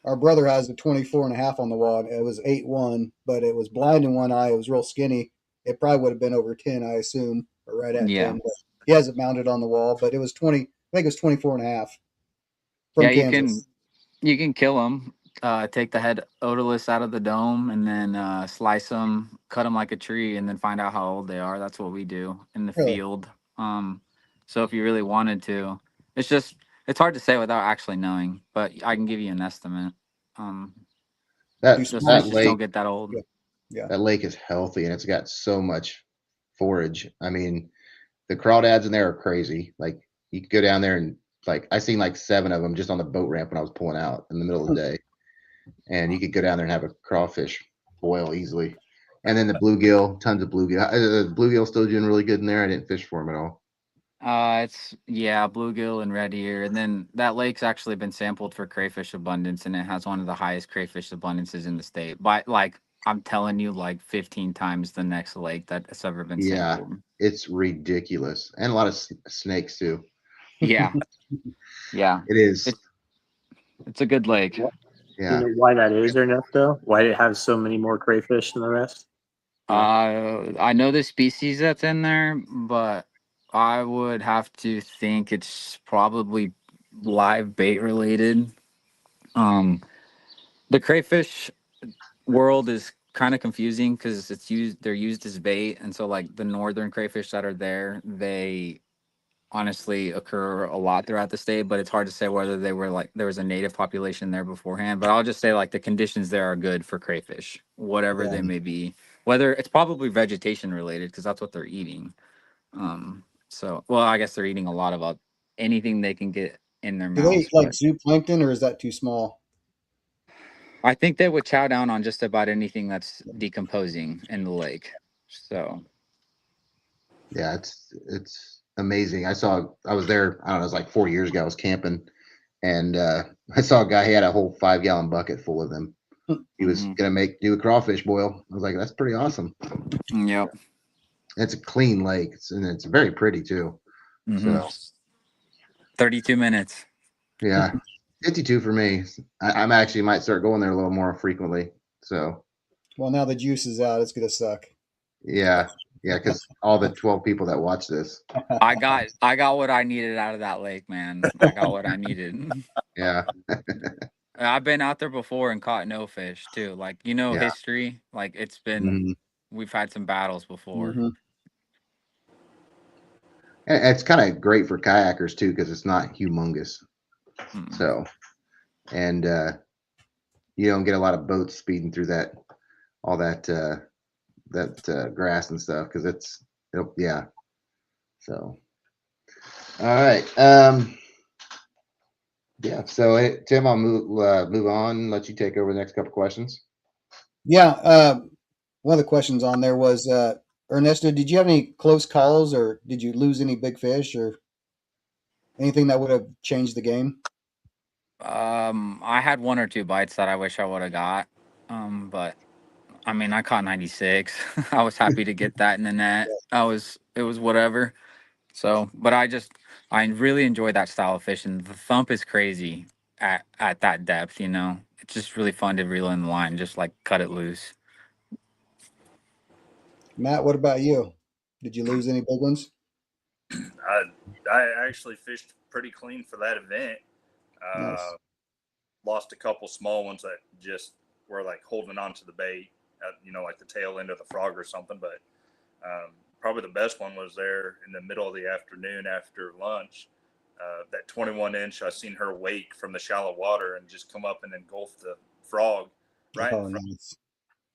Our brother has a 24 and a half on the wall. It was 8-1, but it was blind in one eye. It was real skinny. It probably would have been over 10, I assume, or right at yeah. 10. But he has it mounted on the wall, but it was 20. I think it was 24 and a half Yeah, from Kansas. you can kill them. Take the head odorless out of the dome, and then slice them, cut them like a tree, and then find out how old they are. That's what we do in the Really? field. So if you really wanted to, it's just it's hard to say without actually knowing, but I can give you an estimate. Um, Do That those small fish that just don't lake get that old. Yeah. Yeah. that lake is healthy, and it's got so much forage. I mean, the crawdads in there are crazy. Like you could go down there and like I seen like 7 of them just on the boat ramp when I was pulling out in the middle of the day, and you could go down there and have a crawfish boil easily. And then the bluegill, tons of bluegill. The bluegill still doing really good in there. I didn't fish for them at all. It's bluegill and red ear, and then that lake's actually been sampled for crayfish abundance, and it has one of the highest crayfish abundances in the state. By like, I'm telling you, like 15 times the next lake that's ever been Yeah, sampled. it's ridiculous, and a lot of snakes too. Yeah, yeah, It is. it's it's a good lake. You Yeah. know why that is, Ernesto? Why it has so many more crayfish than the rest? Yeah. I know the species that's in there, but I would have to think it's probably live bait related. Um, the crayfish world is kind of confusing because they're used as bait, and so like the northern crayfish that are there, they honestly occur a lot throughout the state, but it's hard to say whether they were like there was a native population there beforehand. But I'll just say like the conditions there are good for crayfish, whatever Yeah. they may be. Whether it's probably vegetation related because that's what they're eating. So well, I guess they're eating a lot of anything they can get in their Do they eat mouths, like but zooplankton, or is that too small? I think they would chow down on just about anything that's decomposing in the lake. So Yeah, it's amazing. I was there, I don't know, it was like 4 years ago. I was camping, and I saw a guy, he had a whole 5-gallon bucket full of them. He was mhm. gonna do a crawfish boil. I was like, that's pretty awesome. Yep. It's a clean lake, and it's very pretty too. Mm-hmm. So 32 minutes. yeah, 52 for me. I'm actually might start going there a little more frequently. So Well, now the juice is out. It's gonna suck. yeah, yeah, because all the 12 people that watch this, I got what I needed out of that lake, man. I got what I needed. yeah, I've been out there before and caught no fish too. Like, yeah. history, like Mhm. we've had some battles before. Hmm. And it's kind of great for kayakers too because it's not humongous. So, and you don't get a lot of boats speeding through all that grass and stuff because yeah. So, all right. Yeah. So, Tim, I'll move on. Let you take over the next couple questions. Yeah. One of the questions on there was, Ernesto, did you have any close calls, or did you lose any big fish, or anything that would have changed the game? I had 1 or 2 bites that I wish I would have got. But I mean, I caught 96. I was happy to get that in the net. It was whatever. So, but I really enjoy that style of fishing. The thump is crazy at that depth. It's just really fun to reel in the line, just like cut it loose. Matt, what about you? Did you lose any big ones? I actually fished pretty clean for that event. Nice. Lost a couple small ones that just were like holding on to the bait, like the tail end of the frog or something. But probably the best one was there in the middle of the afternoon after lunch. That 21-inch, I seen her wake from the shallow water and just come up and engulf the frog right in front. Nice.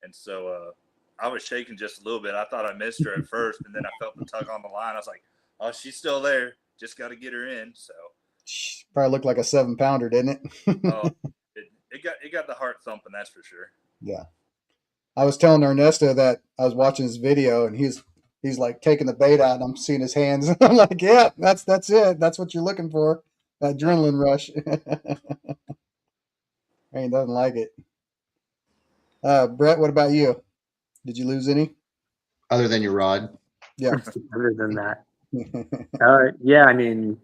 And so I was shaking just a little bit. I thought I missed her at first, and then I felt the tug on the line. I was like, oh, she's still there. Just got to get her in. So probably looked like a 7-pounder, didn't it? Oh, it got the heart thumping, that's for sure. Yeah. I was telling Ernesto that I was watching his video, and he's like taking the bait out, and I'm seeing his hands. I'm like, yeah, that's it. That's what you're looking for. That adrenaline rush. He doesn't like it. Brett, what about you? Did you lose any? Other than your rod? Yeah. Other than that. Yeah, I mean,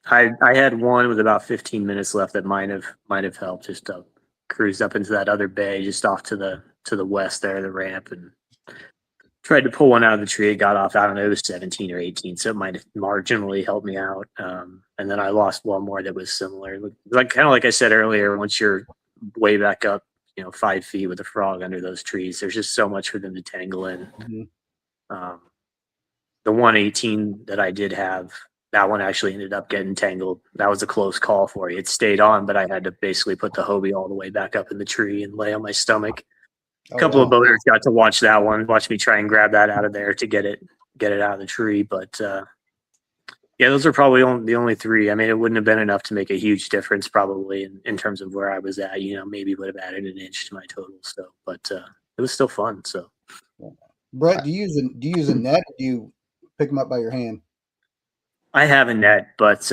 I had one with about 15 minutes left that might have helped, just to cruise up into that other bay just off to the west there, the ramp, and tried to pull one out of the tree. It got off, I don't know, it was 17 or 18, so it might have marginally helped me out. And then I lost one more that was similar. Kind of like I said earlier, once you're way back up, 5 feet with a frog under those trees, there's just so much for them to tangle in. Mm-hmm. The 118 that I did have, that one actually ended up getting tangled. That was a close call for you. It stayed on, but I had to basically put the Hobie all the way back up in the tree and lay on my stomach. A couple of boaters got to watch that one, watch me try and grab that out of there to get it out of the tree. But yeah, those are probably the only 3. I mean, it wouldn't have been enough to make a huge difference probably in terms of where I was at. Maybe would have added an inch to my total. So, but it was still fun. So, Brett, do you use a net? Or do you pick them up by your hand? I have a net, but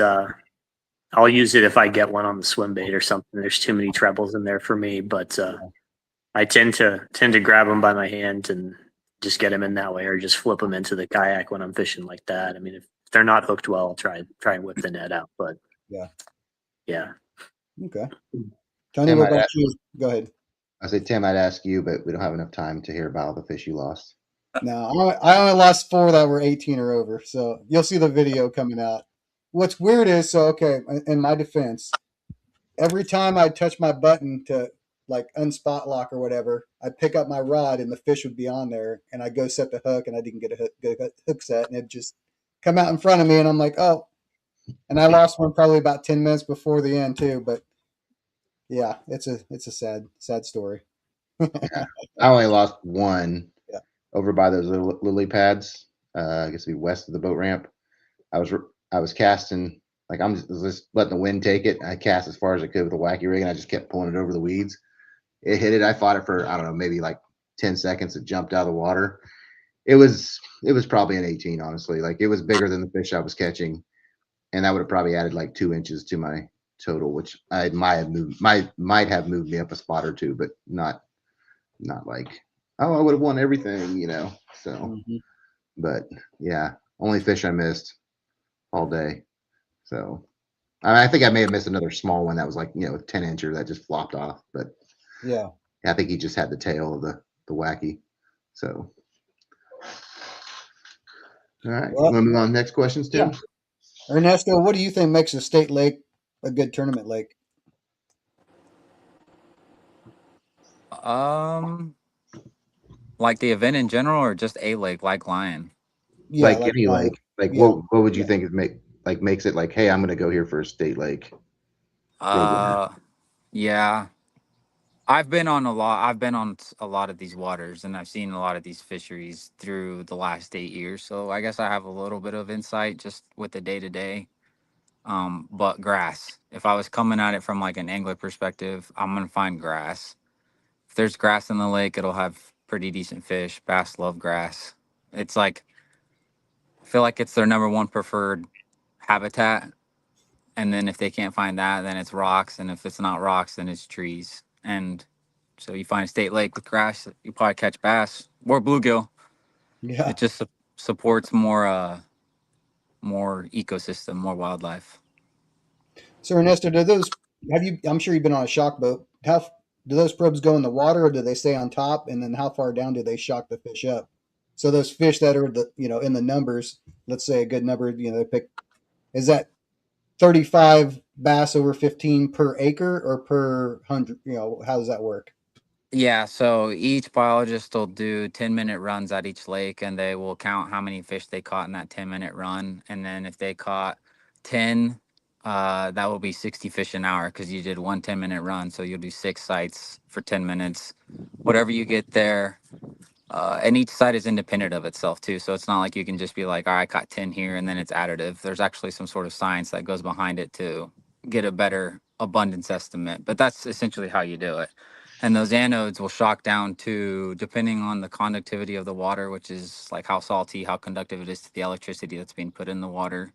I'll use it if I get one on the swim bait or something. There's too many trebles in there for me, but I tend to grab them by my hand and just get them in that way, or just flip them into the kayak when I'm fishing like that. I mean, if they're not hooked well, I'll try and whip the net out. But yeah. Okay. Tony, what about you? Go ahead. I said, Tim, I'd ask you, but we don't have enough time to hear about all the fish you lost. No, I only lost 4 that were 18 or over. So you'll see the video coming out. What's weird is, in my defense, every time I touch my button to like unspot lock or whatever, I pick up my rod and the fish would be on there, and I go set the hook and I didn't get a hook set, and it just come out in front of me, and I'm like, oh. And I lost one probably about 10 minutes before the end too. But yeah, it's a sad story. Yeah. I only lost one over by those little lily pads. I guess it'd be west of the boat ramp. I was casting, like I'm just letting the wind take it. I cast as far as I could with a wacky rig, and I just kept pulling it over the weeds. It hit it. I fought it for, I don't know, maybe like 10 seconds. It jumped out of the water. It was probably an 18, honestly. Like, it was bigger than the fish I was catching, and that would have probably added like 2 inches to my total, which I might have moved me up a spot or 2, but not like, oh, I would have won everything, So, but yeah, only fish I missed all day. So I think I may have missed another small one that was like, 10 incher that just flopped off. But yeah, I think he just had the tail of the wacky. So, all right, well, move on. Next questions, Tim. Yeah. Ernesto, what do you think makes a state lake a good tournament lake? Like the event in general, or just a lake like Lion? Yeah, like any lake. Like, what would you think makes it like, hey, I'm going to go here for a state lake? Yeah. I've been on a lot. I've been on a lot of these waters, and I've seen a lot of these fisheries through the last 8 years. So I guess I have a little bit of insight just with the day to day. But grass. If I was coming at it from like an angler perspective, I'm gonna find grass. If there's grass in the lake, it'll have pretty decent fish. Bass love grass. It's like I feel like it's their number one preferred habitat. And then if they can't find that, then it's rocks. And if it's not rocks, then it's trees. And so you find a state lake with grass, you probably catch bass or bluegill. Yeah. It just supports more ecosystem, more wildlife. So Ernesto, do those have you? I'm sure you've been on a shock boat. How do those probes go in the water, or do they stay on top? And then how far down do they shock the fish up? So those fish that are in the numbers, let's say a good number, they pick. Is that 35 bass over 15 per acre or per hundred? How does that work? Yeah, so each biologist will do 10-minute runs at each lake and they will count how many fish they caught in that 10-minute run. And then if they caught 10, that will be 60 fish an hour because you did one 10-minute run. So you'll do 6 sites for 10 minutes. Whatever you get there, and each site is independent of itself too. So it's not like you can just be like, all right, I caught 10 here and then it's additive. There's actually some sort of science that goes behind it to get a better abundance estimate. But that's essentially how you do it. And those anodes will shock down to, depending on the conductivity of the water, which is like how salty, how conductive it is to the electricity that's being put in the water.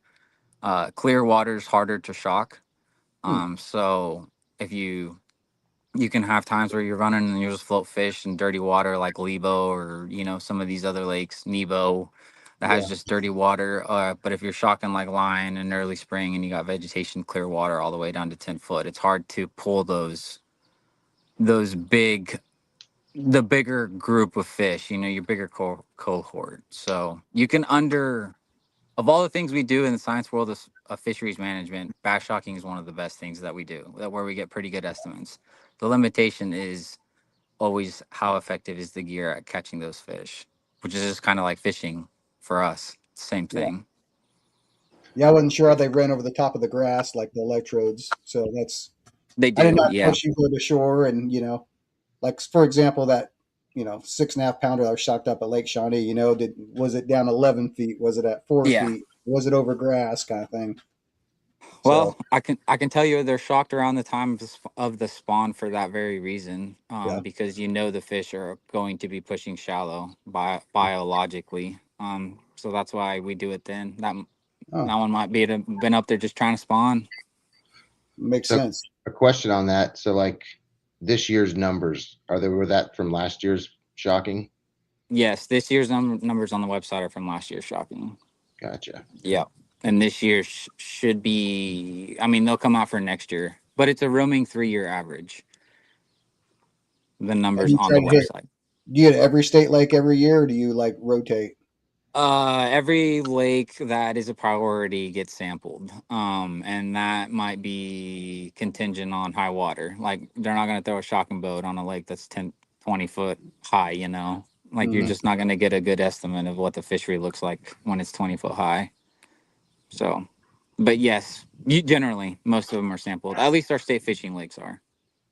Clear water is harder to shock. So if you can have times where you're running and you just float fish in dirty water like Lebo or, some of these other lakes, Nebo, that has Yeah. just dirty water. But if you're shocking like Line in early spring and you got vegetation, clear water all the way down to 10 foot, it's hard to pull those the bigger group of fish, your bigger cohort. So you can of all the things we do in the science world of fisheries management, bass shocking is one of the best things that we do, where we get pretty good estimates. The limitation is always how effective is the gear at catching those fish, which is just kind of like fishing for us. Same Yeah. thing. Yeah, I wasn't sure how they ran over the top of the grass like the electrodes. So They I did do, not know yeah. if you go to shore and, like for example, that, 6.5 pounder that was shocked up at Lake Shawnee, was it down 11 feet? Was it at 4 Yeah. feet? Was it over grass kind of thing? Well, So, I can tell you they're shocked around the time of the spawn for that very reason, yeah. because the fish are going to be pushing shallow biologically. So that's why we do it then. Oh, That one might be been up there just trying to spawn. makes So sense. a question on that. So like this year's numbers, were that from last year's shocking? Yes, this year's numbers on the website are from last year's shocking. Gotcha. Yeah, and this year should be. I mean, they'll come out for next year, but it's a roaming 3-year average. The And numbers you on try the to hit, website. do you hit every state lake every year or do you like rotate? Every lake that is a priority gets sampled. And that might be contingent on high water. Like they're not going to throw a shocking boat on a lake that's 10, 20 foot high, Like you're Mm-hmm. just not going to get a good estimate of what the fishery looks like when it's 20 foot high. So, but yes, generally most of them are sampled. At least our state fishing lakes are.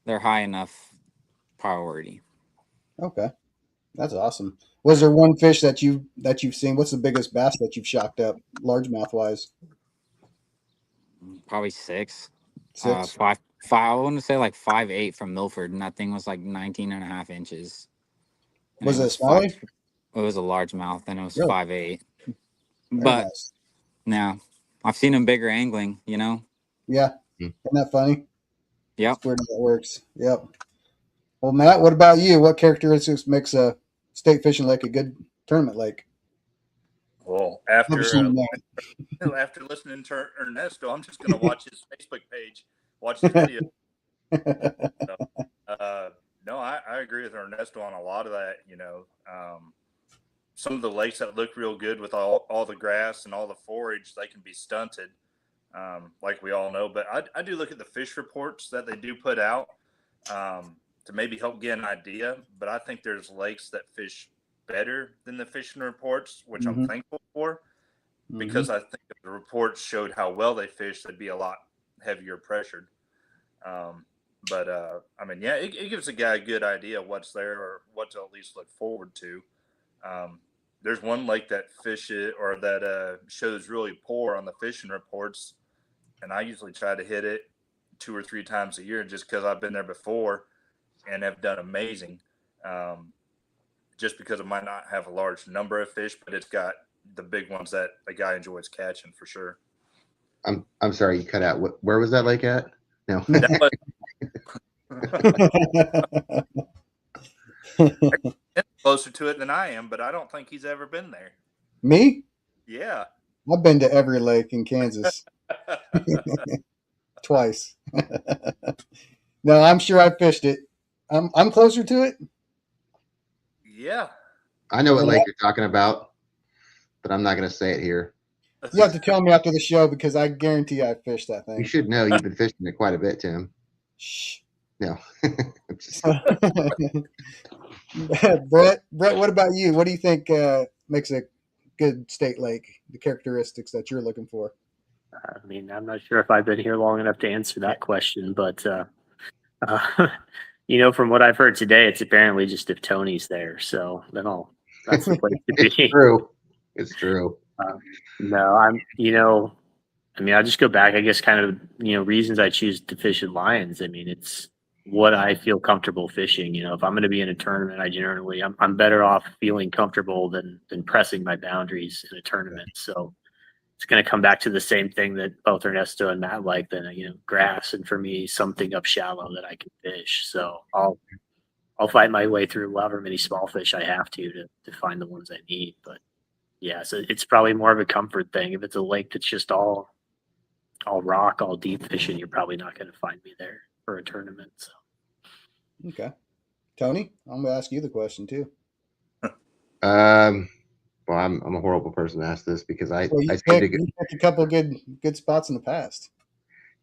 They're high enough priority. Okay. That's awesome. Was there one fish that you've seen? What's the biggest bass that you've shocked up, largemouth wise? Probably 6. 6? Five. I want to say like 5'8" from Milford, and that thing was like 19.5 inches. And it Was it a was five. smallie? It was a largemouth, and it was Really? 5'8". Very But nice. now I've seen them bigger angling. Yeah. Hmm. Isn't that funny? Yep. It's weird how that works. Yep. Well, Matt, what about you? What characteristics makes a state fishing lake a good tournament lake? Well, Obviously, you after listening to Ernesto, I'm just going to watch his Facebook page, watch his video. So, no, I agree with Ernesto on a lot of that. Some of the lakes that look real good with all the grass and all the forage, they can be stunted, like we all know. But I do look at the fish reports that they do put out to maybe help get an idea. But I think there's lakes that fish better than the fishing reports, which I'm Mhm. thankful for, Mhm. because I think if the reports showed how well they fish, they'd be a lot heavier pressured. I mean, yeah, it gives a guy a good idea of what's there or what to at least look forward to. There's one lake that shows really poor on the fishing reports, and I usually try to hit it 2 or 3 times a year just because I've been there before and have done amazing. Just because it might not have a large number of fish, but it's got the big ones that a guy enjoys catching for sure. I'm sorry, you cut out. Where was that lake at? No. That was, closer to it than I am, but I don't think he's ever been there. Me? Yeah. I've been to every lake in Kansas twice. No, I'm sure I fished it. I'm closer to it. Yeah. I know what lake you're talking about, but I'm not going to say it here. You have to tell me after the show because I guarantee I fished that You thing. should know. You've been fishing it quite a bit, Tim. Shh. No. Brett, what about you? What do you think makes a good state lake? The characteristics that you're looking for. I mean, I'm not sure if I've been here long enough to answer that question, but from what I've heard today, it's apparently just if Tony's there. So that's the place to be. It's true. It's true. No, I'll just go back, I guess, kind of, reasons I choose to fish in Lions. I mean, it's what I feel comfortable fishing. If I'm going to be in a tournament, I'm better off feeling comfortable than pressing my boundaries in a tournament. So it's going to come back to the same thing that both Ernesto and Matt like, then, grass. And for me, something up shallow that I can fish. So I'll fight my way through however many small fish I have to find the ones I need. But yeah, so it's probably more of a comfort thing. If it's a lake that's just all rock, all deep fishing, you're probably not going to find me there for a tournament. So. Okay. Tony, I'm going to ask you the question too. Well, I'm a horrible person to ask this because you picked a couple good spots in the past.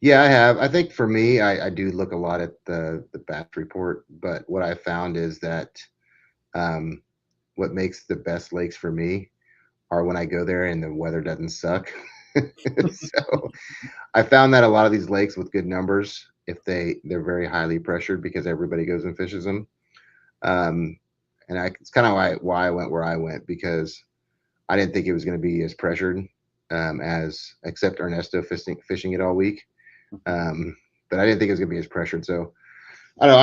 Yeah, I have. I think for me, I do look a lot at the bass report, but what I found is that what makes the best lakes for me are when I go there and the weather doesn't suck. So I found that a lot of these lakes with good numbers, if they're very highly pressured because everybody goes and fishes them. It's kind of why I went where I went, because I didn't think it was going to be as pressured except Ernesto fishing it all week. But I didn't think it was going to be as pressured. So I don't know.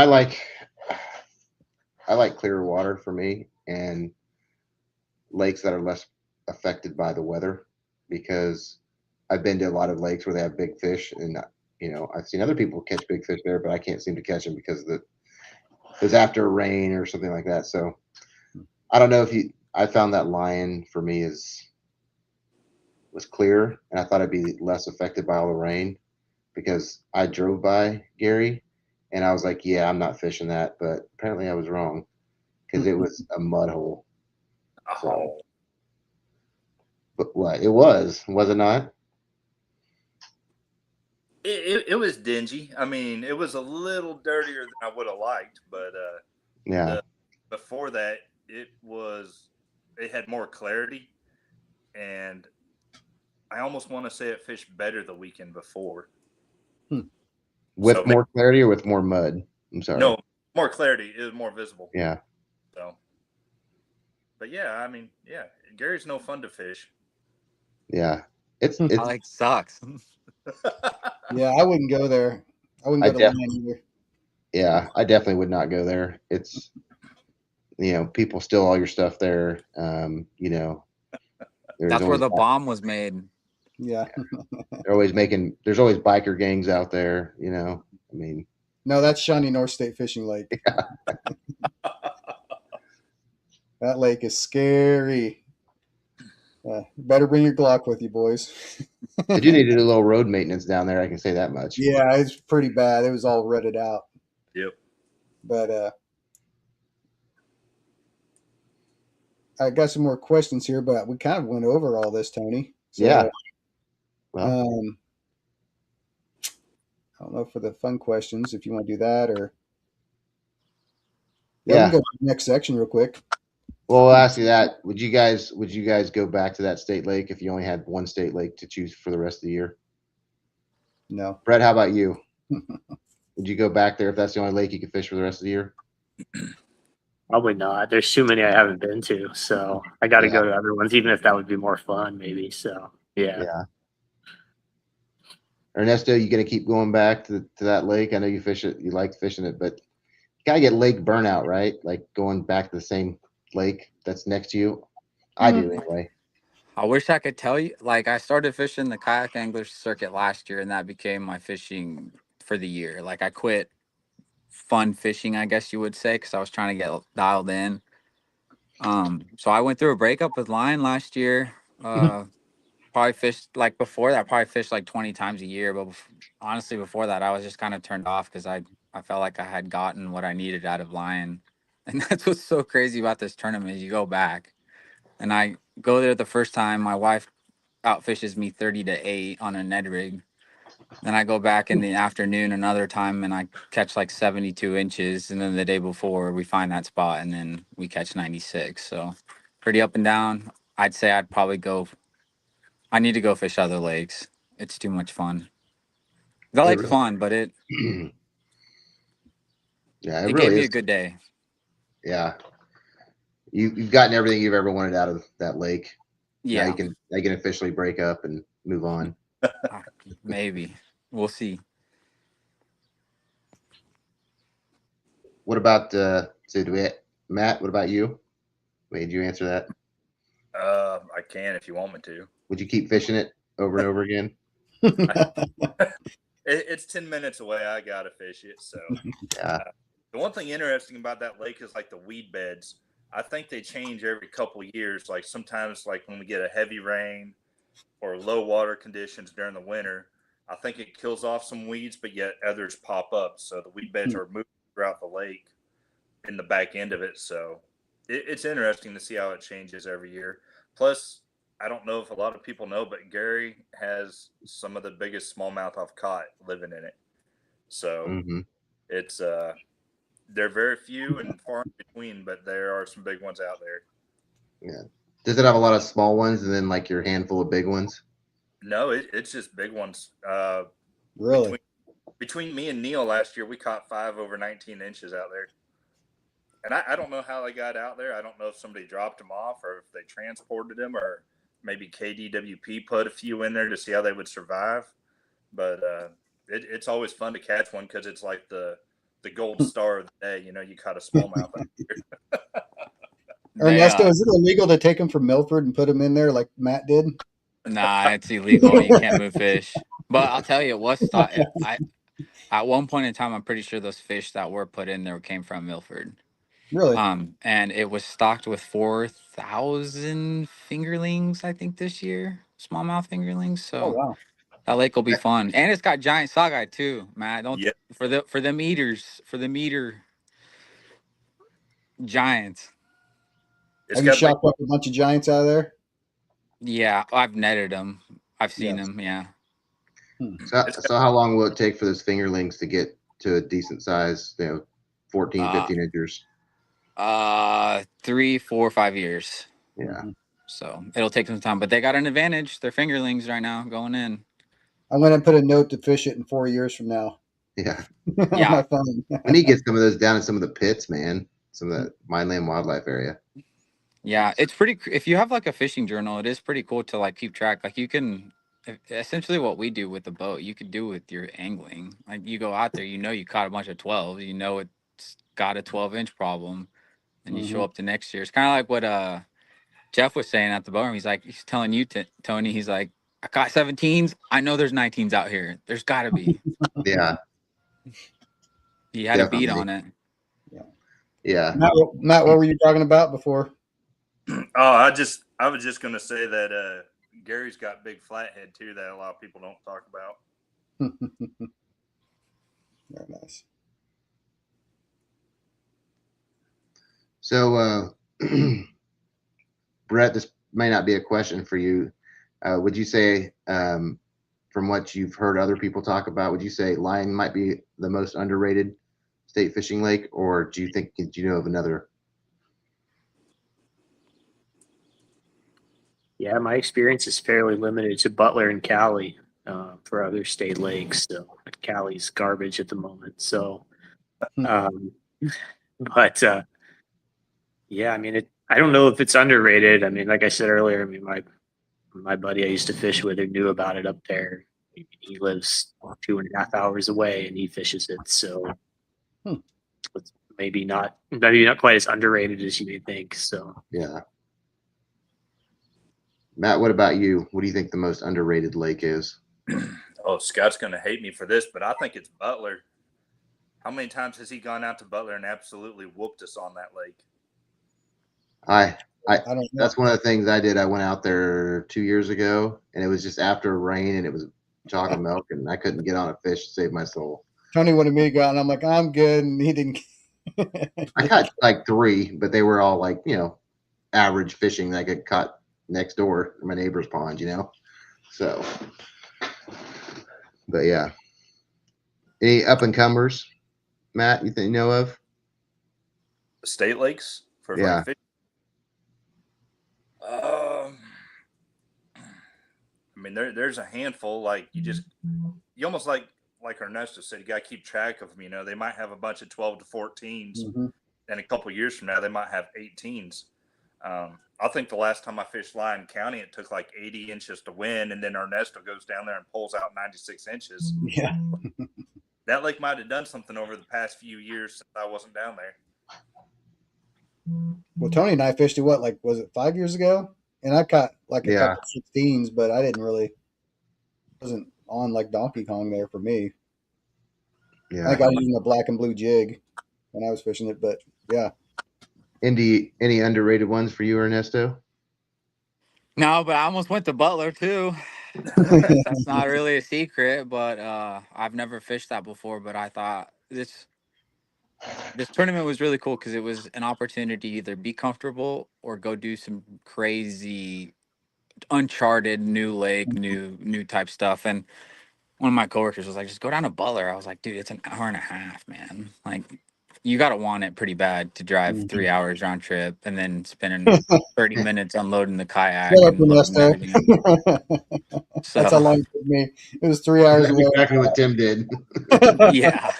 I like clearer water for me and lakes that are less affected by the weather, because I've been to a lot of lakes where they have big fish, and I've seen other people catch big fish there, but I can't seem to catch them because it's after rain or something like that. So I don't know I found that Lion for me was clear, and I thought I'd be less affected by all the rain, because I drove by Gary and I was like, yeah, I'm not fishing that, but apparently I was wrong because it was a mud hole. So, but what it was it not? It was dingy. I mean, it was a little dirtier than I would have liked, but yeah. Before that, it had more clarity, and I almost want to say it fished better the weekend before. With more clarity or with more mud? I'm sorry. No, more clarity. It was more visible. Yeah. So, but yeah, I mean, yeah, Gary's no fun to fish. Yeah, it's sucks. Yeah, I wouldn't go there. I wouldn't go to Lion either. Yeah, I definitely would not go there. It's people steal all your stuff there. That's where the bomb was made. Yeah. There's always biker gangs out there, I mean. No, that's Shawnee North State Fishing Lake. Yeah. That lake is scary. Better bring your Glock with you, boys. They do need to do a little road maintenance down there, I can say that much. Yeah, it's pretty bad. It was all rutted out. Yep. But I got some more questions here, but we kind of went over all this, Tony. So, yeah. Well, I don't know for the fun questions if you want to do that, or we can go to the next section real quick. Well, I'll ask you that. Would you guys go back to that state lake if you only had one state lake to choose for the rest of the year? No. Brett, how about you? Would you go back there if that's the only lake you can fish for the rest of the year? Probably not. There's too many I haven't been to, so I got to Yeah. go to other ones, even if that would be more fun, maybe. So yeah. Yeah. Ernesto, you gonna keep going back to that lake? I know you fish it, you like fishing it, but you gotta get lake burnout, right? Like going back to the same lake that's next to you. I do anyway. I wish I could tell you. Like, I started fishing the kayak angler circuit last year, and that became my fishing for the year. Like, I quit fun fishing, I guess you would say, because I was trying to get dialed in. So I went through a breakup with line last year. Probably fished like before that. Probably fished like 20 times a year, but honestly, before that, I was just kind of turned off because I felt like I had gotten what I needed out of line, and that's what's so crazy about this tournament. Is you go back, and I go there the first time. My wife outfishes me 30-8 on a Ned rig. Then I go back in the afternoon another time and I catch like 72 inches. And then the day before we find that spot and then we catch 96. So pretty up and down. I'd say I'd probably go. I need to go fish other lakes. It's too much fun. The It lake's really, fun, but it yeah, it it gave really me is. a good day. Yeah. You've gotten everything you've ever wanted out of that lake. Now Yeah, you can officially break up and move on. maybe we'll see. What about so do we Matt, what about you? Wait, did you answer that? I can if you want me to. Would you keep fishing it over and over again? It's 10 minutes away. I gotta fish it. So Yeah. the one thing interesting about that lake is like the weed beds. I think they change every couple of years. Like sometimes, like when we get a heavy rain or low water conditions during the winter, I think it kills off some weeds, but yet others pop up. So the weed beds are moving throughout the lake in the back end of it. So it's interesting to see how it changes every year. Plus, I don't know if a lot of people know, but Gary has some of the biggest smallmouth I've caught living in it. So Hmm. it's they're very few and far in between, but there are some big ones out there. Yeah. Does it have a lot of small ones and then like your handful of big ones? No, it's just big ones. Really? Between me and Neil last year, we caught 5 over 19 inches out there. And I don't know how they got out there. I don't know if somebody dropped them off or if they transported them or maybe KDWP put a few in there to see how they would survive. But it's always fun to catch one because it's like the gold star of the day. You know, you caught a smallmouth out here. They Ernesto, is it illegal to take them from Milford and put them in there like Matt did? Nah, it's illegal. You can't move fish. But I'll tell you, it was I at one point in time, I'm pretty sure those fish that were put in there came from Milford. Really? And it was stocked with 4,000 fingerlings, I think, this year, smallmouth fingerlings. Oh So wow. that lake will be fun, and it's got giant sockeye too, man. Don't Yeah, for the meters for the meter giants. it's Have you got big. shot up a bunch of giants out of there? Yeah, I've netted them. I've seen Yes. them. Yeah. It's got, So how long will it take for those fingerlings to get to a decent size, 14, Uh, 15 inches? 3, 4, 5 years. Yeah. Mhm. So it'll take some time, but they got an advantage. They're fingerlings right now going in. I'm going to put a note to fish it in 4 years from now Yeah. on Yeah. my phone. We need to get some of those down in some of the pits, man. Some of the Mineland wildlife area. Yeah, it's pretty. If you have like a fishing journal, it is pretty cool to like keep track. Like you can, essentially what we do with the boat, you could do with your angling. Like you go out there, you know, you caught a bunch of 12s, you know, it's got a 12-inch problem, and you show Mhm. up the next year. It's kind of like what Jeff was saying at the boat. He's like, he's telling you, Tony, he's like, I caught 17s. I know there's 19s out here. There's got to be. Yeah, He had a beat definitely. on it. Yeah. Matt, what were you talking about before? I was just gonna say that Gary's got big flathead too that a lot of people don't talk about. Very nice. So, Brett, this may not be a question for you. Would you say, from what you've heard other people talk about, would you say Lion might be the most underrated state fishing lake, or do you know of another? Yeah, my experience is fairly limited to Butler and Cali for other state lakes. So Cali's garbage at the moment. So, Hmm. but yeah, I mean, I don't know if it's underrated. I mean, like I said earlier, I mean, my buddy I used to fish with who knew about it up there. He lives 2.5 hours away and he fishes it. So Hmm. it's maybe not quite as underrated as you may think. So Yeah. Matt, what about you? What do you think the most underrated lake is? Oh, Scott's going to hate me for this, but I think it's Butler. How many times has he gone out to Butler and absolutely whooped us on that lake? I I don't know. That's one of the things I did. I went out there 2 years ago, and it was just after rain, and it was chocolate milk, and I couldn't get on a fish to save my soul. Tony wanted me to go out, and I'm like, I'm good, and he didn't. I caught like 3, but they were all like, average fishing that I could caught next door in my neighbor's pond, So, but yeah. Any up and comers, Matt? You think you know of? The state lakes for Yeah. like fish. I mean, there's a handful. Like you almost like Ernesto said, you got to keep track of them. You know, they might have a bunch of 12 to 14s, Mhm. and a couple of years from now, they might have 18s. I think the last time I fished Lyon County, it took like 80 inches to win, and then Ernesto goes down there and pulls out 96 inches. Yeah. That lake might have done something over the past few years since I wasn't down there. Well, Tony and I fished it. What, like, was it 5 years ago? And I caught like a Yeah. couple 16s, but I didn't really wasn't on like Donkey Kong there for me. I Yeah. think I was using a black and blue jig when I was fishing it, but yeah. Any underrated ones for you, Ernesto? No, but I almost went to Butler too. That's not really a secret, but I've never fished that before. But I thought this tournament was really cool because it was an opportunity to either be comfortable or go do some crazy, uncharted, new lake, new type stuff. And one of my coworkers was like, "Just go down to Butler." I was like, "Dude, it's an hour and a half, man. Like, you gotta want it pretty bad to drive Mhm. 3 hours round trip and then spending 30 minutes unloading the kayak Shut up, and loading Ernesto. everything." That's how So long it took me. It was 3 hours That's away. exactly what Tim did. yeah,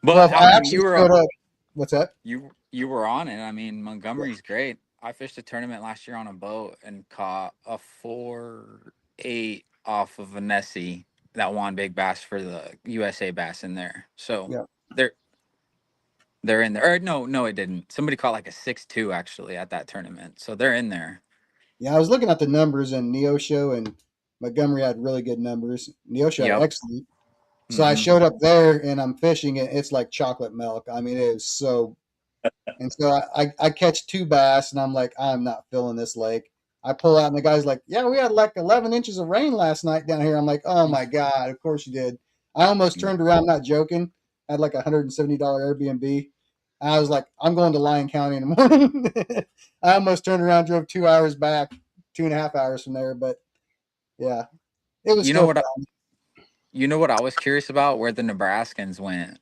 Well, but if I I mean, actually showed up. What's that? you were on it. I mean, Montgomery's great. I fished a tournament last year on a boat and caught a 4.8 off of a Nessie that won big bass for the USA bass in there. So Yeah. they're in there. Or no, it didn't. Somebody caught like a 6.2 actually at that tournament. So they're in there. Yeah, I was looking at the numbers, and Neosho and Montgomery had really good numbers. Neosho had Yep. excellent. So I Mhm. showed up there, and I'm fishing it. It's like chocolate milk. I mean, it is so. And so I catch 2 bass, and I'm like, I'm not filling this lake. I pull out, and the guy's like, yeah, we had like 11 inches of rain last night down here. I'm like, oh my God, of course you did. I almost turned around, not joking. I had like a $170 Airbnb. I was like, I'm going to Lyon County in the morning. I almost turned around, drove 2 hours back, 2.5 hours from there. But yeah, it was You know still what? fun. You know what I was curious about? Where the Nebraskans went.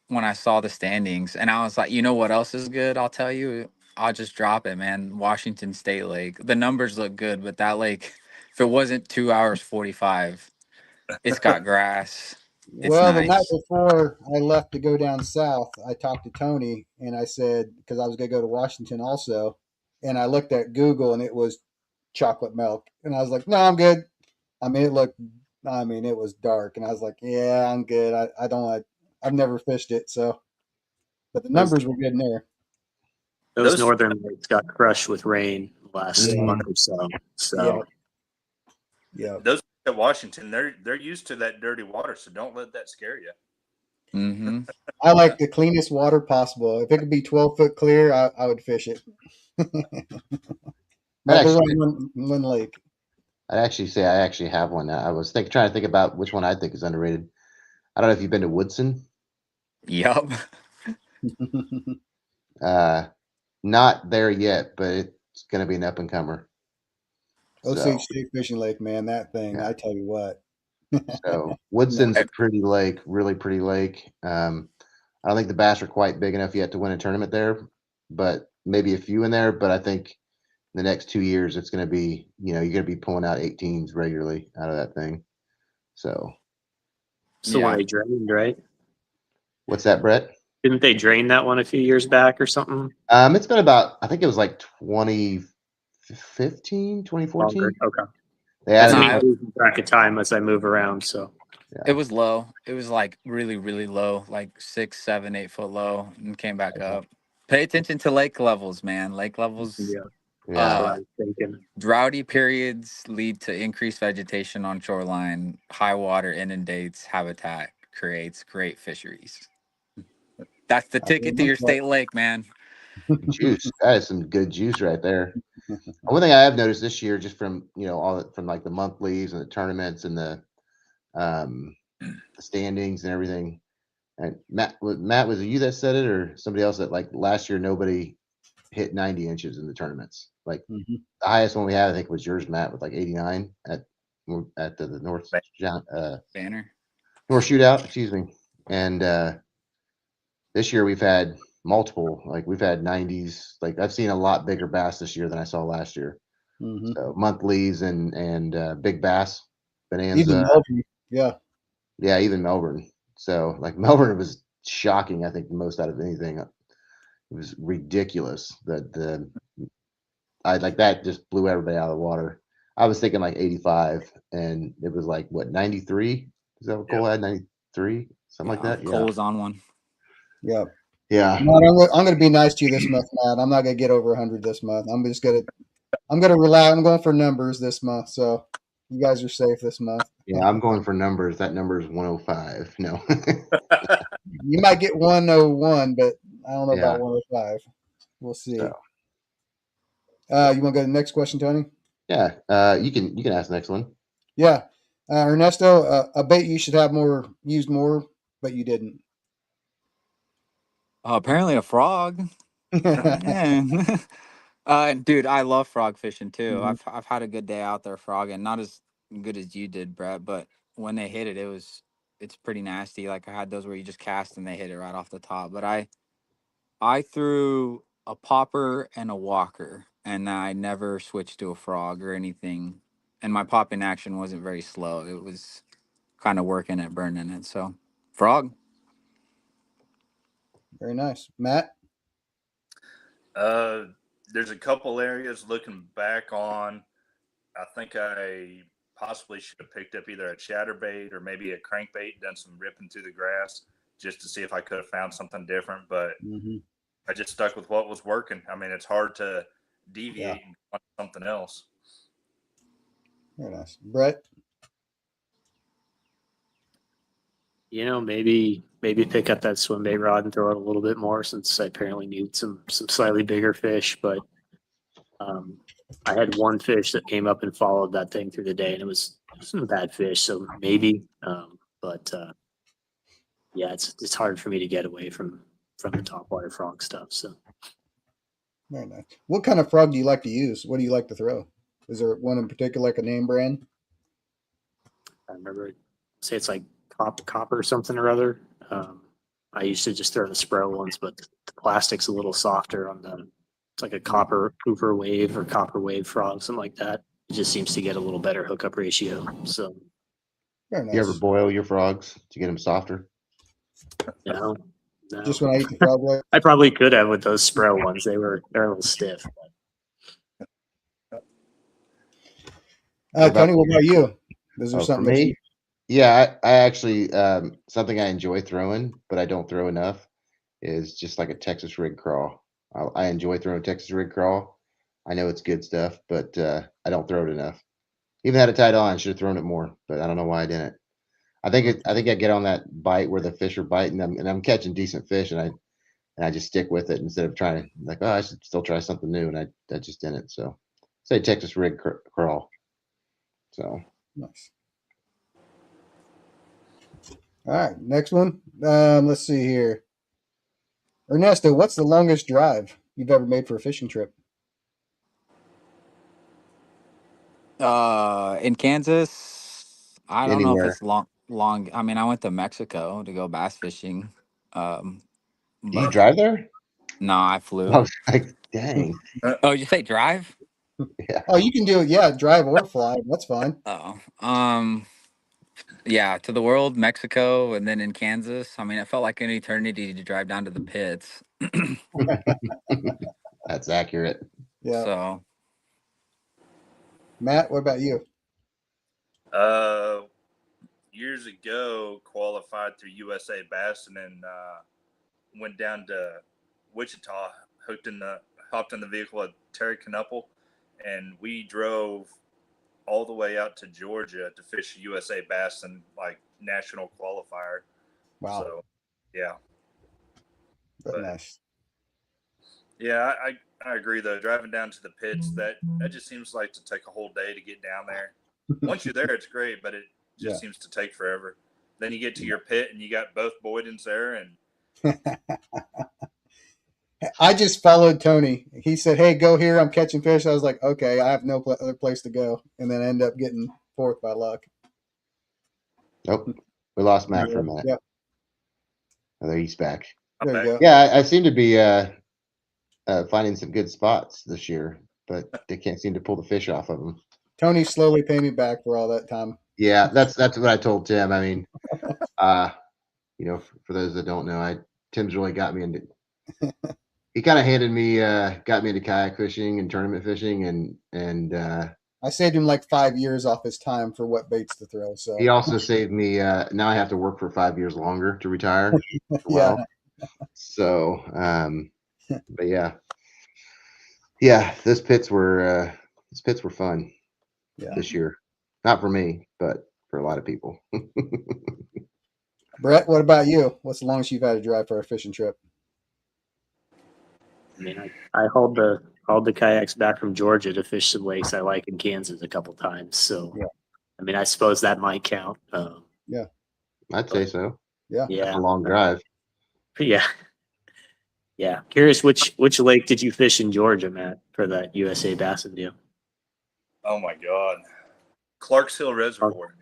When I saw the standings, and I was like, you know what else is good? I'll tell you. I'll just drop it, man. Washington State Lake. The numbers look good, but that lake, if it wasn't 2 hours 45, it's got grass. It's Well, the night nice. before I left to go down south, I talked to Tony and I said, because I was going to go to Washington also, and I looked at Google and it was chocolate milk. And I was like, no, I'm good. It was dark. And I was like, yeah, I'm good. I don't like, I've never fished it. So, but the those numbers were good in there. those Those northern lakes got crushed with rain last Yeah. month or so. Yeah. So Yeah. those at Washington, they're used to that dirty water, so don't let that scare you. Mm-hmm. I like the cleanest water possible. If it could be 12 foot clear, I would fish it. I'd But there's actually, only one lake. I'd actually say I actually have one. I was trying to think about which one I think is underrated. I don't know if you've been to Woodson. Yup. Not there yet, but it's going to be an up and comer. Osage State Fishing Lake, man, that thing, Yeah. I tell you what. So Woodson's a pretty lake, really pretty lake. I don't think the bass are quite big enough yet to win a tournament there, but maybe a few in there. But I think the next 2 years it's going to be, you're going to be pulling out 18s regularly out of that thing. So It's the one Yeah. they drained, right? What's that, Brett? Didn't they drain that one a few years back or something? It's been about, I think it was like 2015, 2014. Longer. Okay. They That's added me Nah, losing track of time as I move around. So it was low. It was like really, really low, like 6, 7, 8 foot low, and came back up. Pay attention to lake levels, man. Lake levels. yeah, Yeah. that's what I was thinking. Droughty periods lead to increased vegetation on shoreline. High water inundates habitat, creates great fisheries. That's the ticket to your state lake, man. Juice. That is some good juice right there. One thing I have noticed this year, just from from like the monthlies and the tournaments and the standings and everything. And Matt, was it you that said it, or somebody else that like last year nobody hit 90 inches in the tournaments? Like the highest one we had, I think, was yours, Matt, with like 89 at the North Banner. North Shootout. Excuse me. And this year we've had multiple, like we've had 90s. Like I've seen a lot bigger bass this year than I saw last year. So monthlies and big bass, bonanza. Even Melbourne, yeah. Yeah, even Melbourne. So like Melbourne was shocking. I think the most out of anything. It was ridiculous that I like that just blew everybody out of the water. I was thinking like 85, and it was like what 93? Is that what Cole had? 93, something like that. Cole Yeah, was on one. Yeah. yeah. Matt, I'm going to be nice to you this month, Matt. I'm not going to get over 100 this month. I'm going to relax. I'm going for numbers this month. So you guys are safe this month. Yeah, I'm going for numbers. That number is 105. No. You might get 101, but I don't know Yeah. about 105. We'll see. So. You want to go to the next question, Tony? Yeah. You can ask the next one. Yeah. Ernesto, I bet you should have used more, but you didn't. Apparently a frog. Yeah. Dude, I love frog fishing too. Mhm. I've had a good day out there frogging, not as good as you did, Brett, but when they hit it, it's pretty nasty. Like I had those where you just cast and they hit it right off the top. But I threw a popper and a walker, and I never switched to a frog or anything. And my popping action wasn't very slow. It was kind of working at burning it. So frog. Very nice. Matt? There's a couple areas looking back on. I think I possibly should have picked up either a chatterbait or maybe a crankbait, done some ripping through the grass just to see if I could have found something different. But I just stuck with what was working. I mean, it's hard to deviate and find something else. Very nice. Brett? Maybe pick up that swim bait rod and throw it a little bit more, since I apparently need some slightly bigger fish. But I had one fish that came up and followed that thing through the day, and it was a bad fish. So maybe, but yeah, it's hard for me to get away from the topwater frog stuff. So Very nice. What kind of frog do you like to use? What do you like to throw? Is there one in particular, like a name brand? I remember, say it's like copper or something or other. I used to just throw the Spro ones, but the plastic's a little softer on the. It's like a copper wave or copper wave frog, something like that. It just seems to get a little better hookup ratio. So, Very nice. You ever boil your frogs to get them softer? no. Just when I eat the frog leg? I probably could have with those Spro ones. They're a little stiff. Tony, what about you? Is there For something me? Yeah, I actually something I enjoy throwing, but I don't throw enough, is just like a Texas rig crawl. I enjoy throwing Texas rig crawl. I know it's good stuff, but I don't throw it enough. Even had it tied on, should have thrown it more, but I don't know why I didn't. I think I get on that bite where the fish are biting them, and I'm catching decent fish, and I just stick with it instead of trying to like, oh, I should still try something new, and I just didn't. So, say Texas rig crawl. So nice. All right, next one. Let's see here. Ernesto, what's the longest drive you've ever made for a fishing trip? In Kansas, I don't know if anywhere. it's long. I mean, I went to Mexico to go bass fishing. Do you But drive there? no, I I flew. was like, dang. Oh, you say drive? Oh, you can do it. Yeah, drive or fly. That's fine. Oh, Yeah, to the world, Mexico, and then in Kansas. I mean, it felt like an eternity to drive down to the pits. That's accurate. Yeah. So Matt, what about you? Years ago, qualified through USA Bass, and then went down to Wichita, hopped in the vehicle at Terry Knuppel, and we drove all the way out to Georgia to fish USA Bass and like national qualifier. Wow. So, yeah. Very But nice. yeah, I agree though. Driving down to the pits, that just seems like to take a whole day to get down there. Once you're there, it's great, but it just seems to take forever. Then you get to your pit and you got both Boydens there, and I just followed Tony. He said, "Hey, go here. I'm catching fish." I was like, "Okay, I have no other place to go," and then end up getting fourth by luck. Nope. We lost Matt for a Yeah. minute. Yep. Oh, there he's back. There you go. Yeah, I seem to be finding some good spots this year, but they can't seem to pull the fish off of them. Tony slowly paid me back for all that time. Yeah, that's what I told Tim. I mean, for those that don't know, Tim's really got me into. He kind of got me into kayak fishing and tournament fishing, and I saved him like 5 years off his time for what baits to throw. So he also saved me. Now I have to work for 5 years longer to retire. yeah, So, but yeah, those pits were fun this year. Not for me, but for a lot of people. Brett, what about you? What's the longest you've had to drive for a fishing trip? I mean, I hauled the kayaks back from Georgia to fish some lakes I like in Kansas a couple times. So, Yeah. I mean, I suppose that might count. I'd say so. Yeah. Yeah. A long drive. Yeah. Yeah. Curious, which lake did you fish in Georgia, Matt, for that USA Bass deal? oh my God, Clarks Hill Reservoir.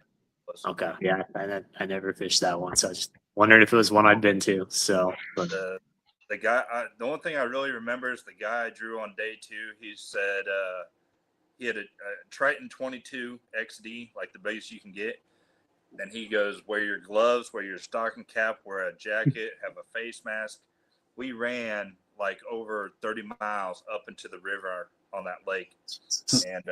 Okay. Yeah. I never fished that one. So I was just wondering if it was one I'd been to. So, but The guy, the only thing I really remember is the guy I drew on day 2. He said he had a Triton 22 XD, like the biggest you can get. And he goes, wear your gloves, wear your stocking cap, wear a jacket, have a face mask. We ran like over 30 miles up into the river on that lake. And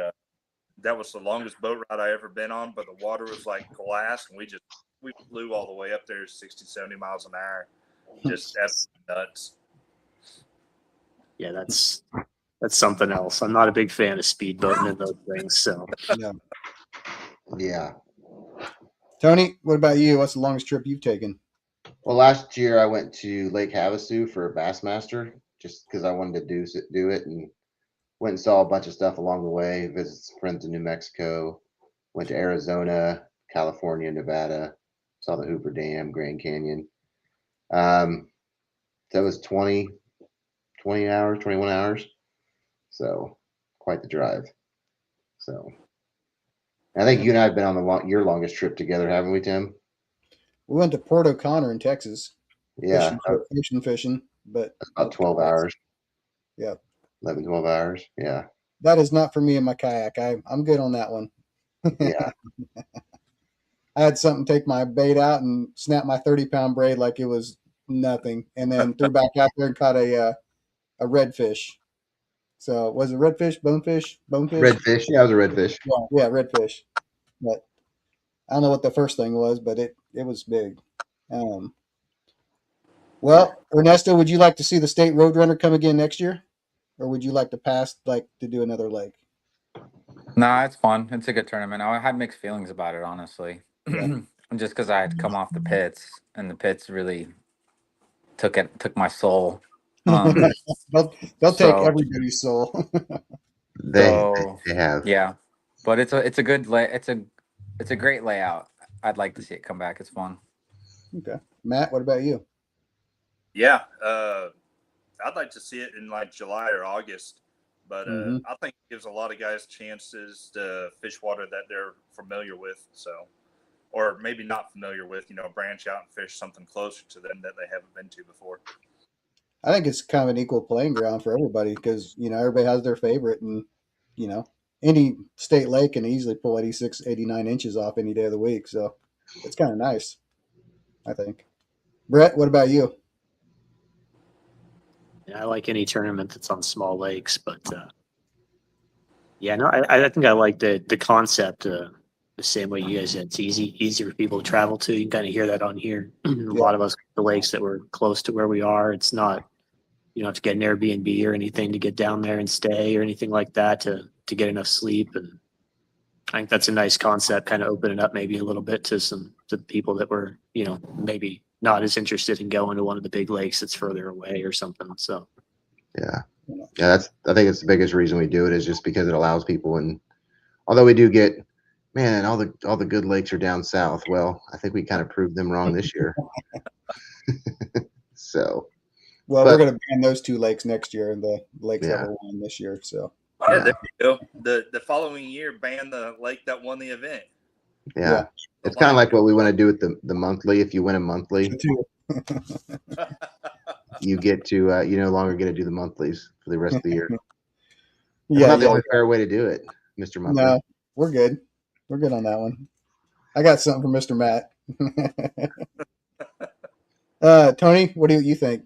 that was the longest boat ride I ever been on, but the water was like glass, and we flew all the way up there 60, 70 miles an hour. Just absolutely nuts. yeah, that's something else. I'm not a big fan of speedboating and those things. So, Yeah. Tony, what about you? What's the longest trip you've taken? Well, last year I went to Lake Havasu for a Bassmaster, just because I wanted to do it, and went and saw a bunch of stuff along the way. Visited some friends in New Mexico. Went to Arizona, California, Nevada. Saw the Hoover Dam, Grand Canyon. That was 20 hours, 21 hours. So quite the drive. So I think you and I have been on your longest trip together, haven't we, Tim? We went to Port O'Connor in Texas. Yeah. Fishing, but About 12 hours. Yeah. 11, 12 hours. Yeah. That is not for me in my kayak. I'm good on that one. Yeah. I had something take my bait out and snap my 30-pound braid like it was nothing, and then threw back out there and caught a redfish. So was it redfish, bonefish? Redfish. Yeah, it was a redfish. Yeah, redfish. But I don't know what the first thing was, but it was big. Well, Ernesto, would you like to see the state Roadrunner come again next year, or would you like to pass, like to do another leg? nah, it's fun. It's a good tournament. I had mixed feelings about it, honestly. Yeah. Just because I had come off the pits, and the pits really took my soul. They'll take So- everybody's soul. They So have. yeah, but it's a good it's a great layout. I'd like to see it come back. It's fun. Okay, Matt, what about you? Yeah, I'd like to see it in like July or August, but I think it gives a lot of guys chances to fish water that they're familiar with. So, or maybe not familiar with, branch out and fish something closer to them that they haven't been to before. I think it's kind of an equal playing ground for everybody because everybody has their favorite, and any state lake can easily pull 86, 89 inches off any day of the week. So It's kind of nice, I think. Brett, what about you? Yeah, I like any tournament that's on small lakes, but yeah, no, I think I like the concept the same way you guys said. It's easier for people to travel to. You can kind of hear that on here. A lot of us, the lakes that were close to where we are, it's not, you don't have to get an Airbnb or anything to get down there and stay or anything like that to get enough sleep. And I think that's a nice concept, kind of open it up maybe a little bit to the people that were, maybe not as interested in going to one of the big lakes that's further away or something. So Yeah. Yeah, I think it's the biggest reason we do it is just because it allows people. And although we do get, man, all the good lakes are down south. Well, I think we kind of proved them wrong this year. So, Well, but we're going to ban those 2 lakes next year, and the lakes that yeah, were won this year. So Yeah, there you go. The following year, ban the lake that won the event. yeah, it's kind of like what we want to do with the monthly. If you win a monthly, you get to you no longer get to do the monthlies for the rest of the year. That's not the only fair way to do it, Mr. Monthly. No, we're good. We're good on that one. I got something for Mr. Matt. Tony, what do you think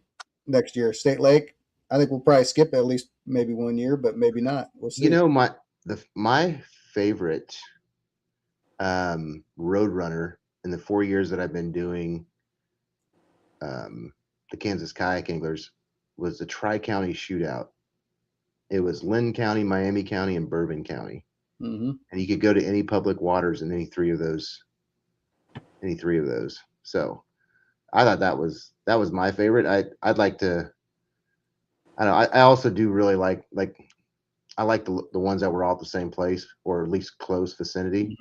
next year? State Lake? I think we'll probably skip at least maybe 1 year, but maybe not. We'll see. My favorite Roadrunner in the 4 years that I've been doing the Kansas Kayak Anglers was the Tri-County Shootout. It was Lynn County, Miami County, and Bourbon County. Mm-hmm. And you could go to any public waters in any three of those. So I thought that was my favorite. I'd like to. I don't know. I also do really like I like the ones that were all at the same place or at least close vicinity,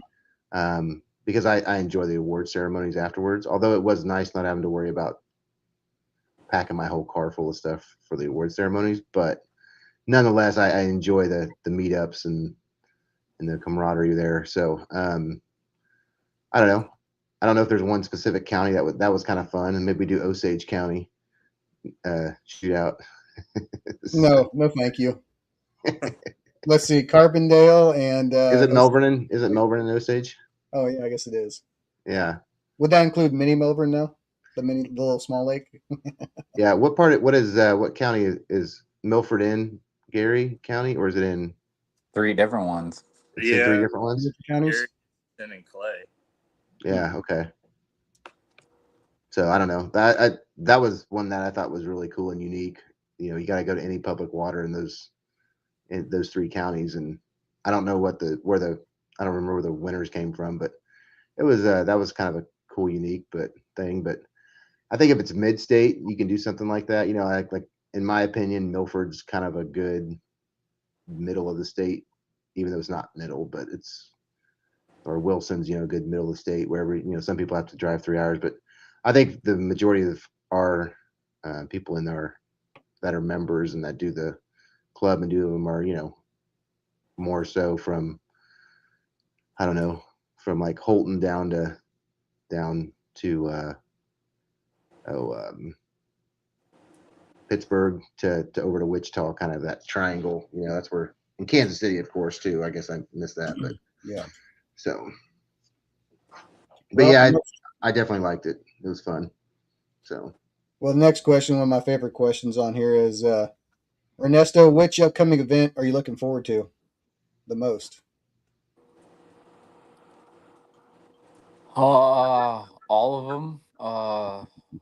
because I enjoy the award ceremonies afterwards. Although it was nice not having to worry about packing my whole car full of stuff for the award ceremonies, but nonetheless, I enjoy the meetups and the camaraderie there. So I don't know. I don't know if there's one specific county that was kind of fun, and maybe do Osage County shootout. No, thank you. Let's see, Carbondale and is it Melbourne? Is it Melbourne and Osage? Oh yeah, I guess it is. Yeah. Would that include mini Melbourne though? The little small lake? Yeah. What county is Milford in? Gary County, or is it in 3 different ones? It's in 3 different ones. Counties? Gary and Clay. Yeah. Okay. So I don't know. That was one that I thought was really cool and unique. You got to go to any public water in those 3 counties, and I don't know I don't remember where the winners came from, but it was that was kind of a cool, unique thing. But I think if it's mid-state, you can do something like that. Like in my opinion, Milford's kind of a good middle of the state, even though it's not middle, but or Wilson's, good middle of the state, wherever, some people have to drive 3 hours, but I think the majority of our people in there that are members and that do the club and do them are, more so from, I don't know, from like Holton down to Pittsburgh to over to Wichita, kind of that triangle. That's where, in Kansas City, of course, too. I guess I missed that, but yeah. So, but yeah, I definitely liked it. It was fun. So, well, the next question, one of my favorite questions on here is, Ernesto, which upcoming event are you looking forward to the most? All of them.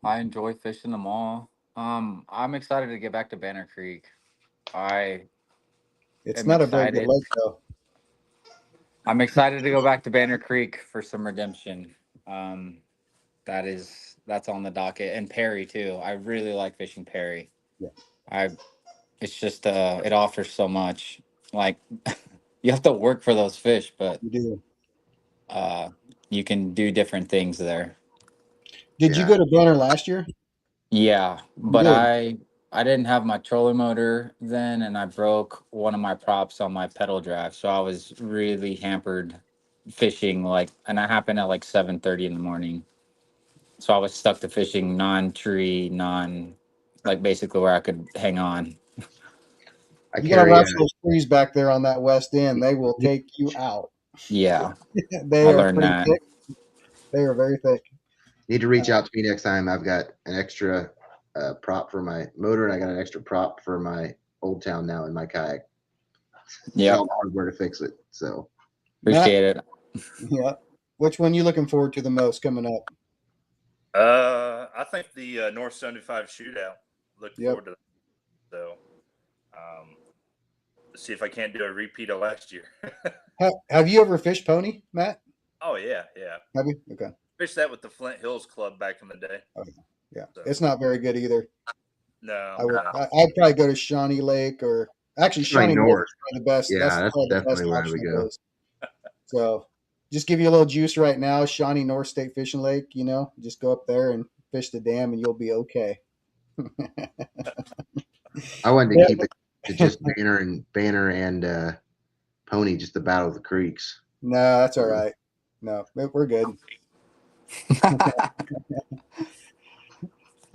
I enjoy fishing them all. I'm excited to get back to Banner Creek. It's I'm not a very good excited. lake, though. I'm excited to go back to Banner Creek for some redemption. That's on the docket, and Perry too. I really like fishing Perry. Yeah. It's just it offers so much. Like you have to work for those fish, but You do. you can do different things there. Did you go to Banner last year? Yeah, but I didn't have my trolling motor then, and I broke one of my props on my pedal drive, so I was really hampered fishing. And that happened at like 7:30 in the morning. So I was stuck to fishing non-tree, basically where I could hang on. You gotta watch those trees back there on that west end. They will take you out. Yeah, They I are learned pretty that. thick. They are very thick. Need to reach out to me next time. I've got an extra prop for my motor, and I got an extra prop for my Old Town now in my kayak. Yeah, All the hardware to fix it. So appreciate it. Yeah. Which one you looking forward to the most coming up? I think the North 75 shootout. Look Yep. forward to that. So, see if I can't do a repeat of last year. Have you ever fished pony, Matt? Oh yeah, yeah. Have you? Okay. Fished that with the Flint Hills Club back in the day. Yeah. So, It's not very good either. no, I'd probably go to Shawnee Lake, or actually Shawnee Shawnee Lake North. is probably the best. Yeah, that's probably the best definitely where I option would of go. those. So just give you a little juice right now. Shawnee North State Fishing Lake, just go up there and fish the dam and you'll be okay. I wanted to keep it to just Banner and Pony, just the battle of the creeks. No, that's all right. No, we're good.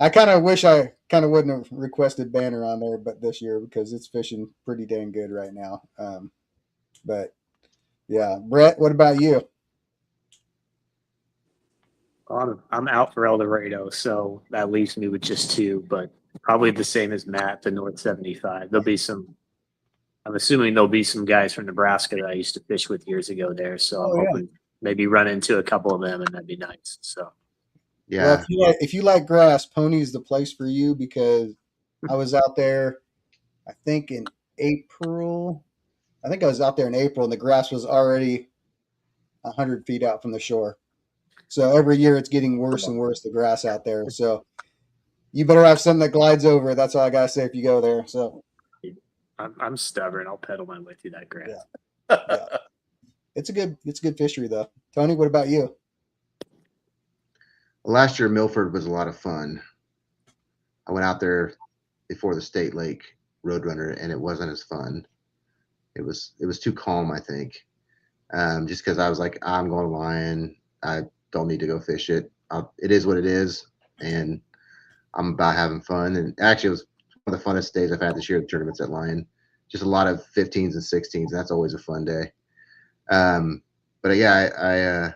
I kind of wish I kind of wouldn't have requested Banner on there, but this year because it's fishing pretty dang good right now. But yeah, Brett, what about you? I'm out for El Dorado, so that leaves me with just two, but probably the same as Matt, the North 75. I'm assuming there'll be some guys from Nebraska that I used to fish with years ago there. So I'm hoping maybe run into a couple of them, and that'd be nice. So, Yeah. Well, if you like grass, Pony is the place for you because I was out there, I think in April. I think I was out there in April, and the grass was already 100 feet out from the shore. So every year it's getting worse and worse, the grass out there. So you better have something that glides over. That's all I gotta say if you go there. So I'm stubborn. I'll pedal my way through that grass. Yeah. It's a good fishery though. Tony, what about you? Last year, Milford was a lot of fun. I went out there before the State Lake Roadrunner, and it wasn't as fun. It was too calm, I think. Just because I was like, I'm going to Lion. I don't need to go fish it. It is what it is, and I'm about having fun. And actually, it was one of the funnest days I've had this year. The tournaments at Lion, just a lot of 15s and 16s. That's always a fun day. But yeah,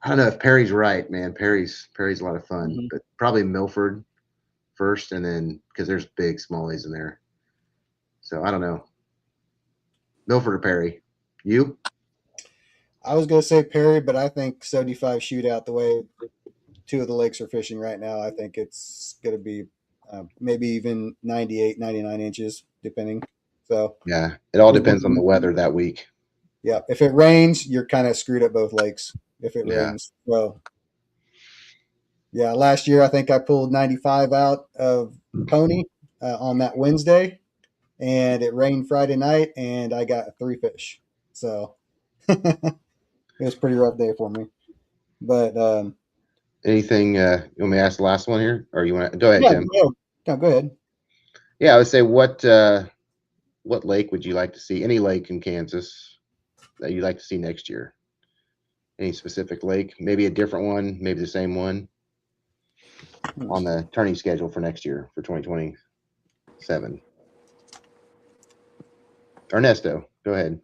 I don't know if Perry's right, man. Perry's a lot of fun, but probably Milford first, and then because there's big smallies in there. So I don't know. Milford or Perry? You? I was gonna say Perry, but I think 75 shootout the way two of the lakes are fishing right now. I think it's gonna be maybe even 98, 99 inches, depending. So Yeah, it all depends on the weather that week. Yeah, if it rains, you're kind of screwed at both lakes. If it Yeah. rains, so yeah. Last year, I think I pulled 95 out of Pony on that Wednesday, and it rained Friday night, and I got 3 fish. So it was a pretty rough day for me. But Anything? You want me to ask the last one here, or you want to go ahead, yeah, Tim? go ahead. Yeah, I would say what lake would you like to see? Any lake in Kansas that you'd like to see next year? Any specific lake? Maybe a different one, maybe the same one on the turning schedule for next year for 2027. Ernesto, go ahead.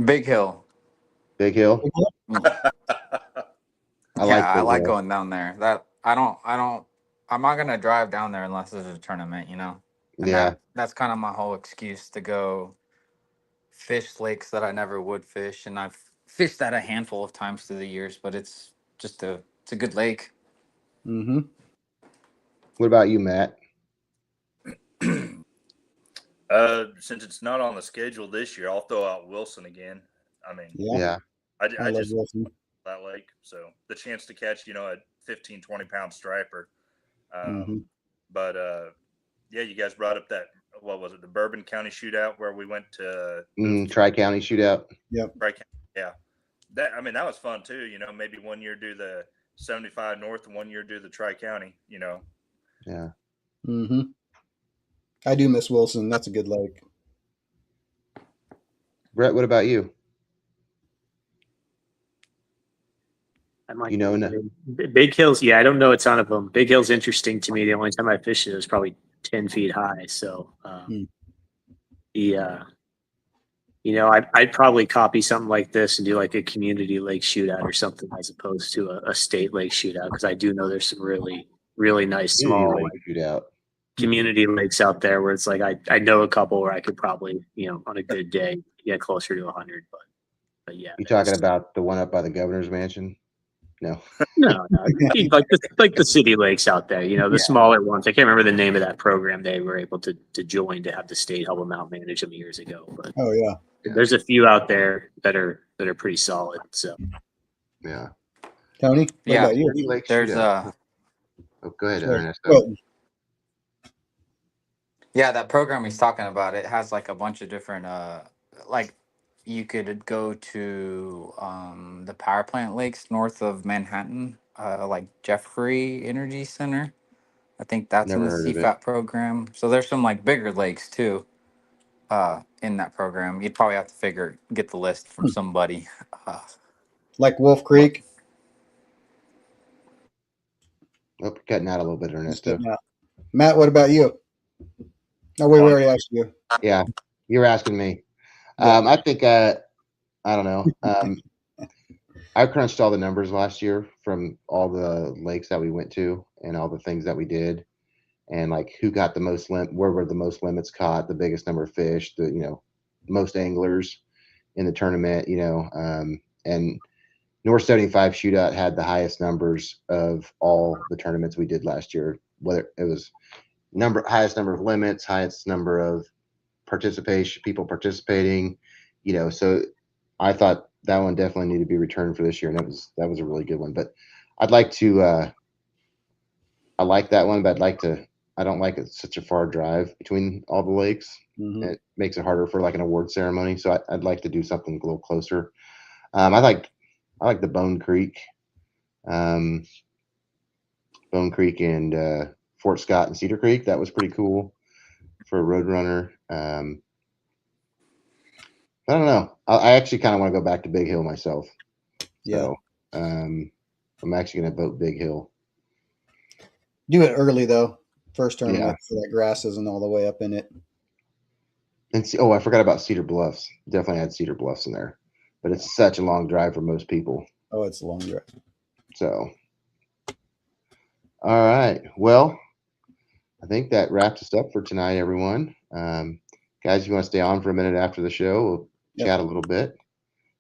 Big Hill. Big Hill. I like Hill. going down there. I'm not gonna drive down there unless there's a tournament, And Yeah. that's kind of my whole excuse to go fish lakes that I never would fish, and I've fished that a handful of times through the years, but it's a good lake. Mm-hmm. What about you, Matt? Since it's not on the schedule this year, I'll throw out Wilson again. I mean, Yeah. I love just Wilson. that lake. So the chance to catch, a 15, 20-pound striper. But yeah, you guys brought up that, what was it, the Bourbon County shootout where we went to Tri-County shootout. Yep. Tri-County. Yeah. That was fun too. Maybe one year do the 75 North and one year do the Tri-County, Yeah. Mm-hmm. I do miss Wilson. That's a good lake. Brett, what about you? Big Hill's. Yeah, I don't know a ton of them. Big Hill's interesting to me. The only time I fished it was probably 10 feet high. So I'd probably copy something like this and do like a community lake shootout or something as opposed to a state lake shootout, because I do know there's some really, really nice Community small lake like, shootout. community lakes out there where it's like I know a couple where I could probably, on a good day get closer to 100. But yeah, You talking about the one up by the governor's mansion? No. no, like the city lakes out there, the smaller ones. I can't remember the name of that program they were able to join to have the state help them out manage them years ago. But Oh yeah. there's a few out there that are pretty solid. So Yeah. Tony, what Yeah. about you? Community lake There's shootout. Oh, go ahead, Sure. Ernesto. Go ahead. Yeah, that program he's talking about, it has like a bunch of different like you could go to the power plant lakes north of Manhattan, like Jeffrey Energy Center. I think that's in Never the heard of it. CFAT program. So there's some like bigger lakes too in that program. You'd probably have to get the list from somebody. Like Wolf Creek. Oh, you're cutting out a little bit, Just Ernesto. getting out. Matt, what about you? Oh, we already asked you. Yeah, you're asking me. Yeah. I think I don't know. I crunched all the numbers last year from all the lakes that we went to and all the things that we did, and like who got the most where were the most limits caught, the biggest number of fish, the most anglers in the tournament, and North 75 Shootout had the highest numbers of all the tournaments we did last year. Whether it was highest number of limits, highest number of people participating, so I thought that one definitely needed to be returned for this year, and that was a really good one. But I'd like to I like that one, but I don't like it such a far drive between all the lakes. Mhm. It makes it harder for like an award ceremony, so I'd like to do something a little closer. I like the Bone Creek and Fort Scott and Cedar Creek. That was pretty cool for a Roadrunner. I don't know. I actually kind of want to go back to Big Hill myself. Yeah. So I'm actually going to vote Big Hill. Do it early though. First tournament Yeah. so that grass isn't all the way up in it. And I forgot about Cedar Bluffs. Definitely had Cedar Bluffs in there, but it's such a long drive for most people. Oh, it's a long drive. So, all right. Well, I think that wraps us up for tonight, everyone. Guys, if you want to stay on for a minute after the show, we'll chat a little bit.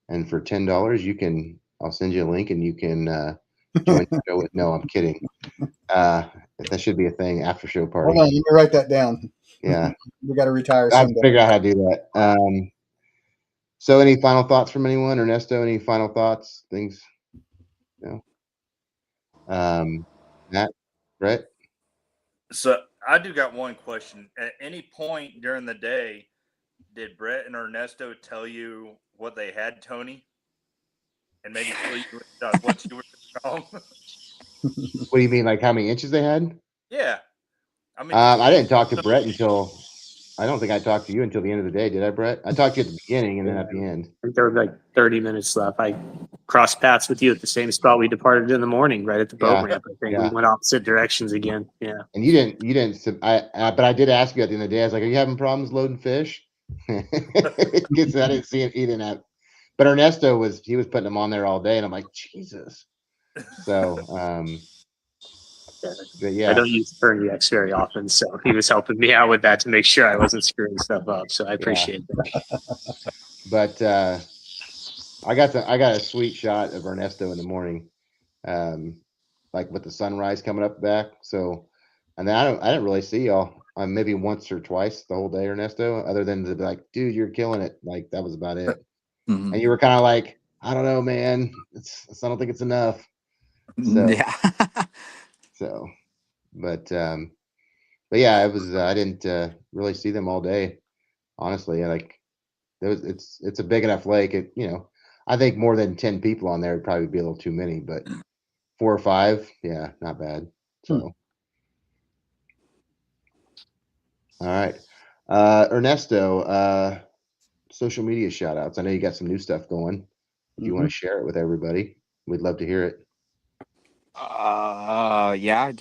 And for $10, I'll send you a link and you can join the show. No, I'm kidding. That should be a thing, after show party. Hold on, let me write that down. Yeah. We got to retire I have someday. to figure out how to do that. So any final thoughts from anyone? Ernesto, any final thoughts? Things? Matt? Brett? So I do got one question. At any point during the day, did Brett and Ernesto tell you what they had, Tony? And maybe clue you in what you were wrong? What do you mean, like how many inches they had? Yeah. I mean, I didn't talk to Brett I don't think I talked to you until the end of the day. Did I, Brett? I talked to you at the beginning and then at the end. I think there were like 30 minutes left. I crossed paths with you at the same spot we departed in the morning, right at the boat ramp. I think we went opposite directions again. Yeah. And you didn't. But I did ask you at the end of the day. I was like, "Are you having problems loading fish?" Because I didn't see it. He didn't have. But Ernesto was putting them on there all day, and I'm like, Jesus. So, but yeah. I don't use Turn-X very often, so he was helping me out with that to make sure I wasn't screwing stuff up. So I appreciate that. But I got a sweet shot of Ernesto in the morning, like with the sunrise coming up back. So, and then I didn't really see y'all maybe once or twice the whole day, Ernesto, other than to be like, dude, you're killing it. Like that was about it. Mhm. And you were kind of like, I don't know, man. I don't think it's enough. So, Yeah. so, but yeah, it was. I didn't really see them all day, honestly. Like, it's a big enough lake. I think more than 10 people on there would probably be a little too many, but 4 or 5, yeah, not bad. So, all right, Ernesto, social media shout outs. I know you got some new stuff going. If you want to share it with everybody, we'd love to hear it. Yeah,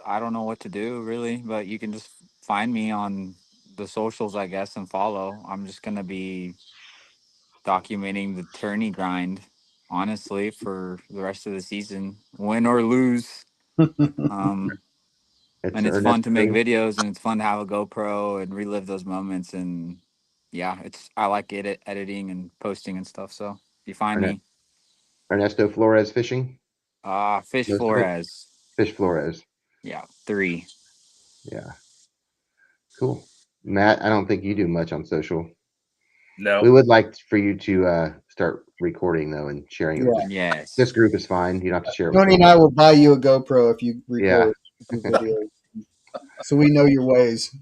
I don't know what to do really, but you can just find me on the socials, I guess, and follow. I'm just gonna be documenting the tourney grind, honestly, for the rest of the season, win or lose. And it's fun to make videos, and it's fun to have a GoPro and relive those moments. And yeah, I like editing and posting and stuff. So if you find me, Ernesto Flores fishing. Fish Flores. Fish Flores. Yeah, 3. Yeah. Cool. Matt, I don't think you do much on social. No. We would like for you to start recording though and sharing it. With Yes. This group is fine. You don't have to share it Tony with and I will buy you a GoPro if you record Yeah. video, so we know your ways.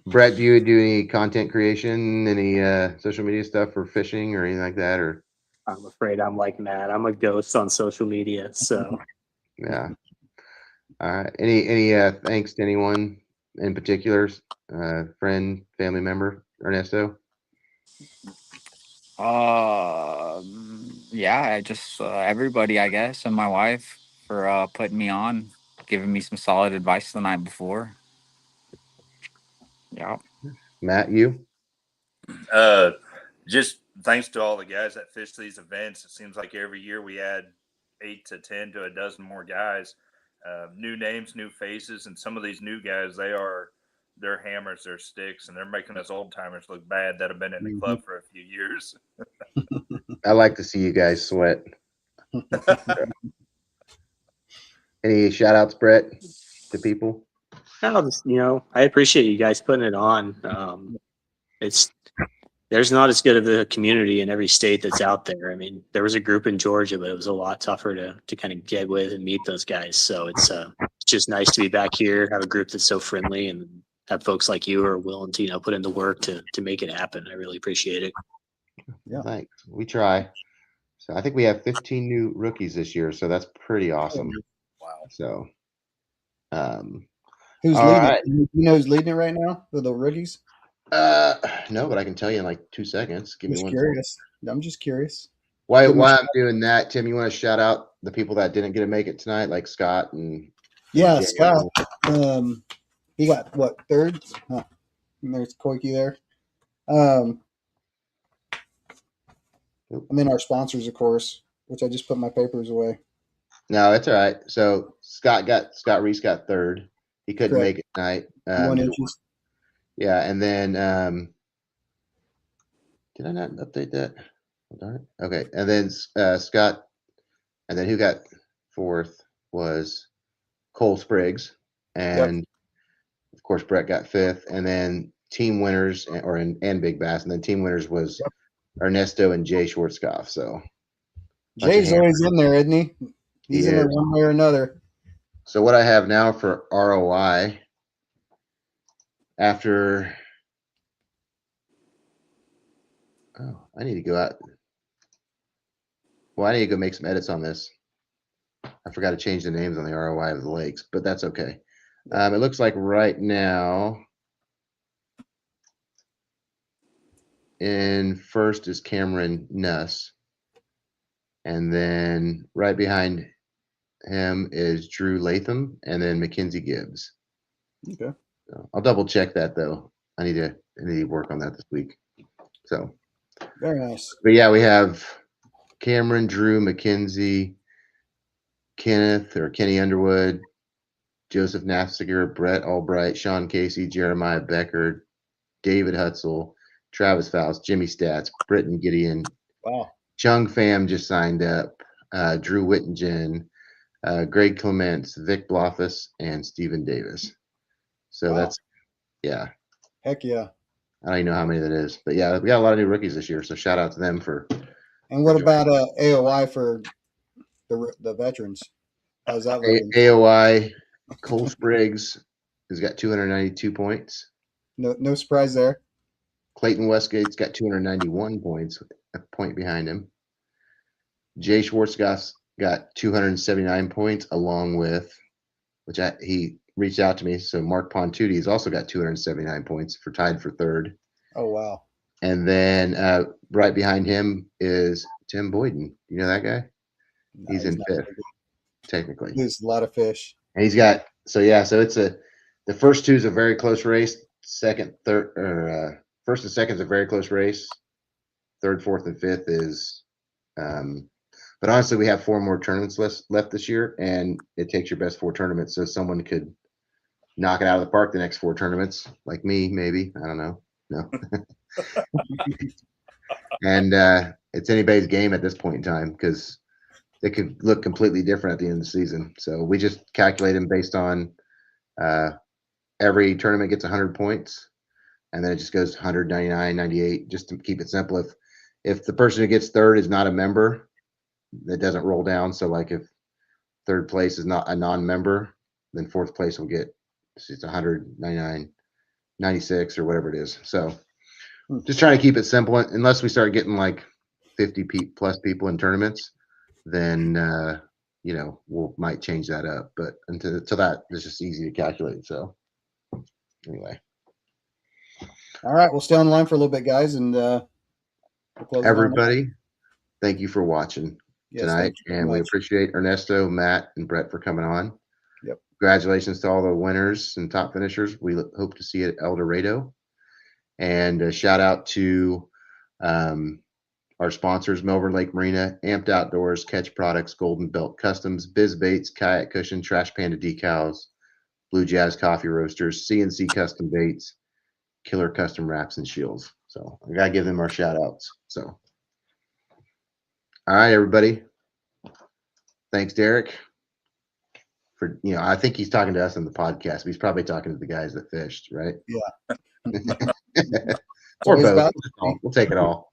Brett, do you do any content creation, any social media stuff for fishing or anything like that? Or I'm afraid I'm like Matt. I'm a ghost on social media. So yeah. All right. Any thanks to anyone in particular? Friend, family member, Ernesto? Yeah, I just everybody, I guess, and my wife for putting me on, giving me some solid advice the night before. Yeah. Matt, you? Just thanks to all the guys that fish these events. It seems like every year we add 8 to 10 to a dozen more guys, new names, new faces, and some of these new guys, they're hammers, they're sticks, and they're making us old timers look bad that have been in the club for a few years. I like to see you guys sweat. Any shout outs, Brett, to people? I'll just, I appreciate you guys putting it on. There's not as good of a community in every state that's out there. I mean, there was a group in Georgia, but it was a lot tougher to kind of get with and meet those guys. So it's just nice to be back here, have a group that's so friendly, and have folks like you who are willing to, put in the work to make it happen. I really appreciate it. Yeah. Thanks. We try. So I think we have 15 new rookies this year, so that's pretty awesome. Wow. So Who's all leading? right. You know who's leading it right now for the rookies? No, but I can tell you in like 2 seconds. Give me Just one curious. I'm just curious. While Give me a I'm doing that, Tim, you want to shout out the people that didn't get to make it tonight, like Scott and Yeah, Jay? Scott. He got what, third? Huh. And there's Koike there. And then our sponsors, of course, which I just put my papers away. No, it's all right. So Scott Reese got third. He couldn't Correct. make it tonight. 1 inches. Yeah, and then did I not update that? Darn it. Okay, and then Scott, and then who got fourth was Cole Spriggs, and of course Brett got fifth, and then team winners and Big Bass, and then team winners was Ernesto and Jay Schwartzkopf. So Jay's always in there, isn't he? He's in there is. one way or another. So what I have now for ROI after I need to go out. Well, I need to go make some edits on this. I forgot to change the names on the ROI of the lakes, but that's okay. It looks like right now in first is Cameron Nuss. And then right behind him is Drew Latham and then Mackenzie Gibbs. Okay. So I'll double check that though. I need to work on that this week. So Very nice. But yeah, we have Cameron, Drew, Mackenzie, Kenny Underwood, Joseph Nafziger, Brett Albright, Sean Casey, Jeremiah Becker, David Hutzel, Travis Faust, Jimmy Stats, Britton Gideon. Wow. Chung Pham just signed up, Drew Wittingen, Greg Clements, Vic Bloffus, and Stephen Davis. So that's, yeah. Heck yeah. I don't even know how many that is. But yeah, we got a lot of new rookies this year. So shout out to them for. And what about AOI for the veterans? How's that looking? AOI, Cole Spriggs has got 292 points. No surprise there. Clayton Westgate's got 291 points, a point behind him. Jay Schwartzkopf got 279 points, along with, he reached out to me. So Mark Pontucci has also got 279 points tied for third. Oh, wow. And then right behind him is Tim Boyden. You know that guy? No, he's in fifth, technically. There's a lot of fish. And he's got, so it's the first two is a very close race. Second, third, or first and second is a very close race. Third, fourth, and fifth is, but honestly, we have 4 more tournaments left this year, and it takes your best 4 tournaments. So someone could knock it out of the park the next 4 tournaments, like me, maybe. I don't know. No. And it's anybody's game at this point in time because they could look completely different at the end of the season. So we just calculate them based on every tournament gets 100 points, and then it just goes 199, 98, just to keep it simple. If the person who gets third is not a member, that doesn't roll down. So like if third place is not a non-member, then fourth place will get it's 199, 96 or whatever it is. So just trying to keep it simple. Unless we start getting like 50 plus people in tournaments, then we'll might change that up. But until that, it's just easy to calculate. So anyway, All right, we'll stay on the line for a little bit, guys, and we'll close it on. everybody, thank you for watching tonight, and we appreciate Ernesto, Matt, and Brett for coming on. Yep. Congratulations to all the winners and top finishers. We hope to see you at El Dorado. And a shout out to our sponsors, Melbourne Lake Marina, Amped Outdoors, Catch Products, Golden Belt Customs, Biz Baits, Kayak Cushion, Trash Panda Decals, Blue Jazz Coffee Roasters, CNC Custom Baits, Killer Custom Wraps and Shields. So I gotta give them our shout outs. So all right, everybody. Thanks, Derek. For I think he's talking to us on the podcast, but he's probably talking to the guys that fished, right? Yeah. Or both. We'll take it all.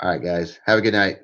All right, guys. Have a good night.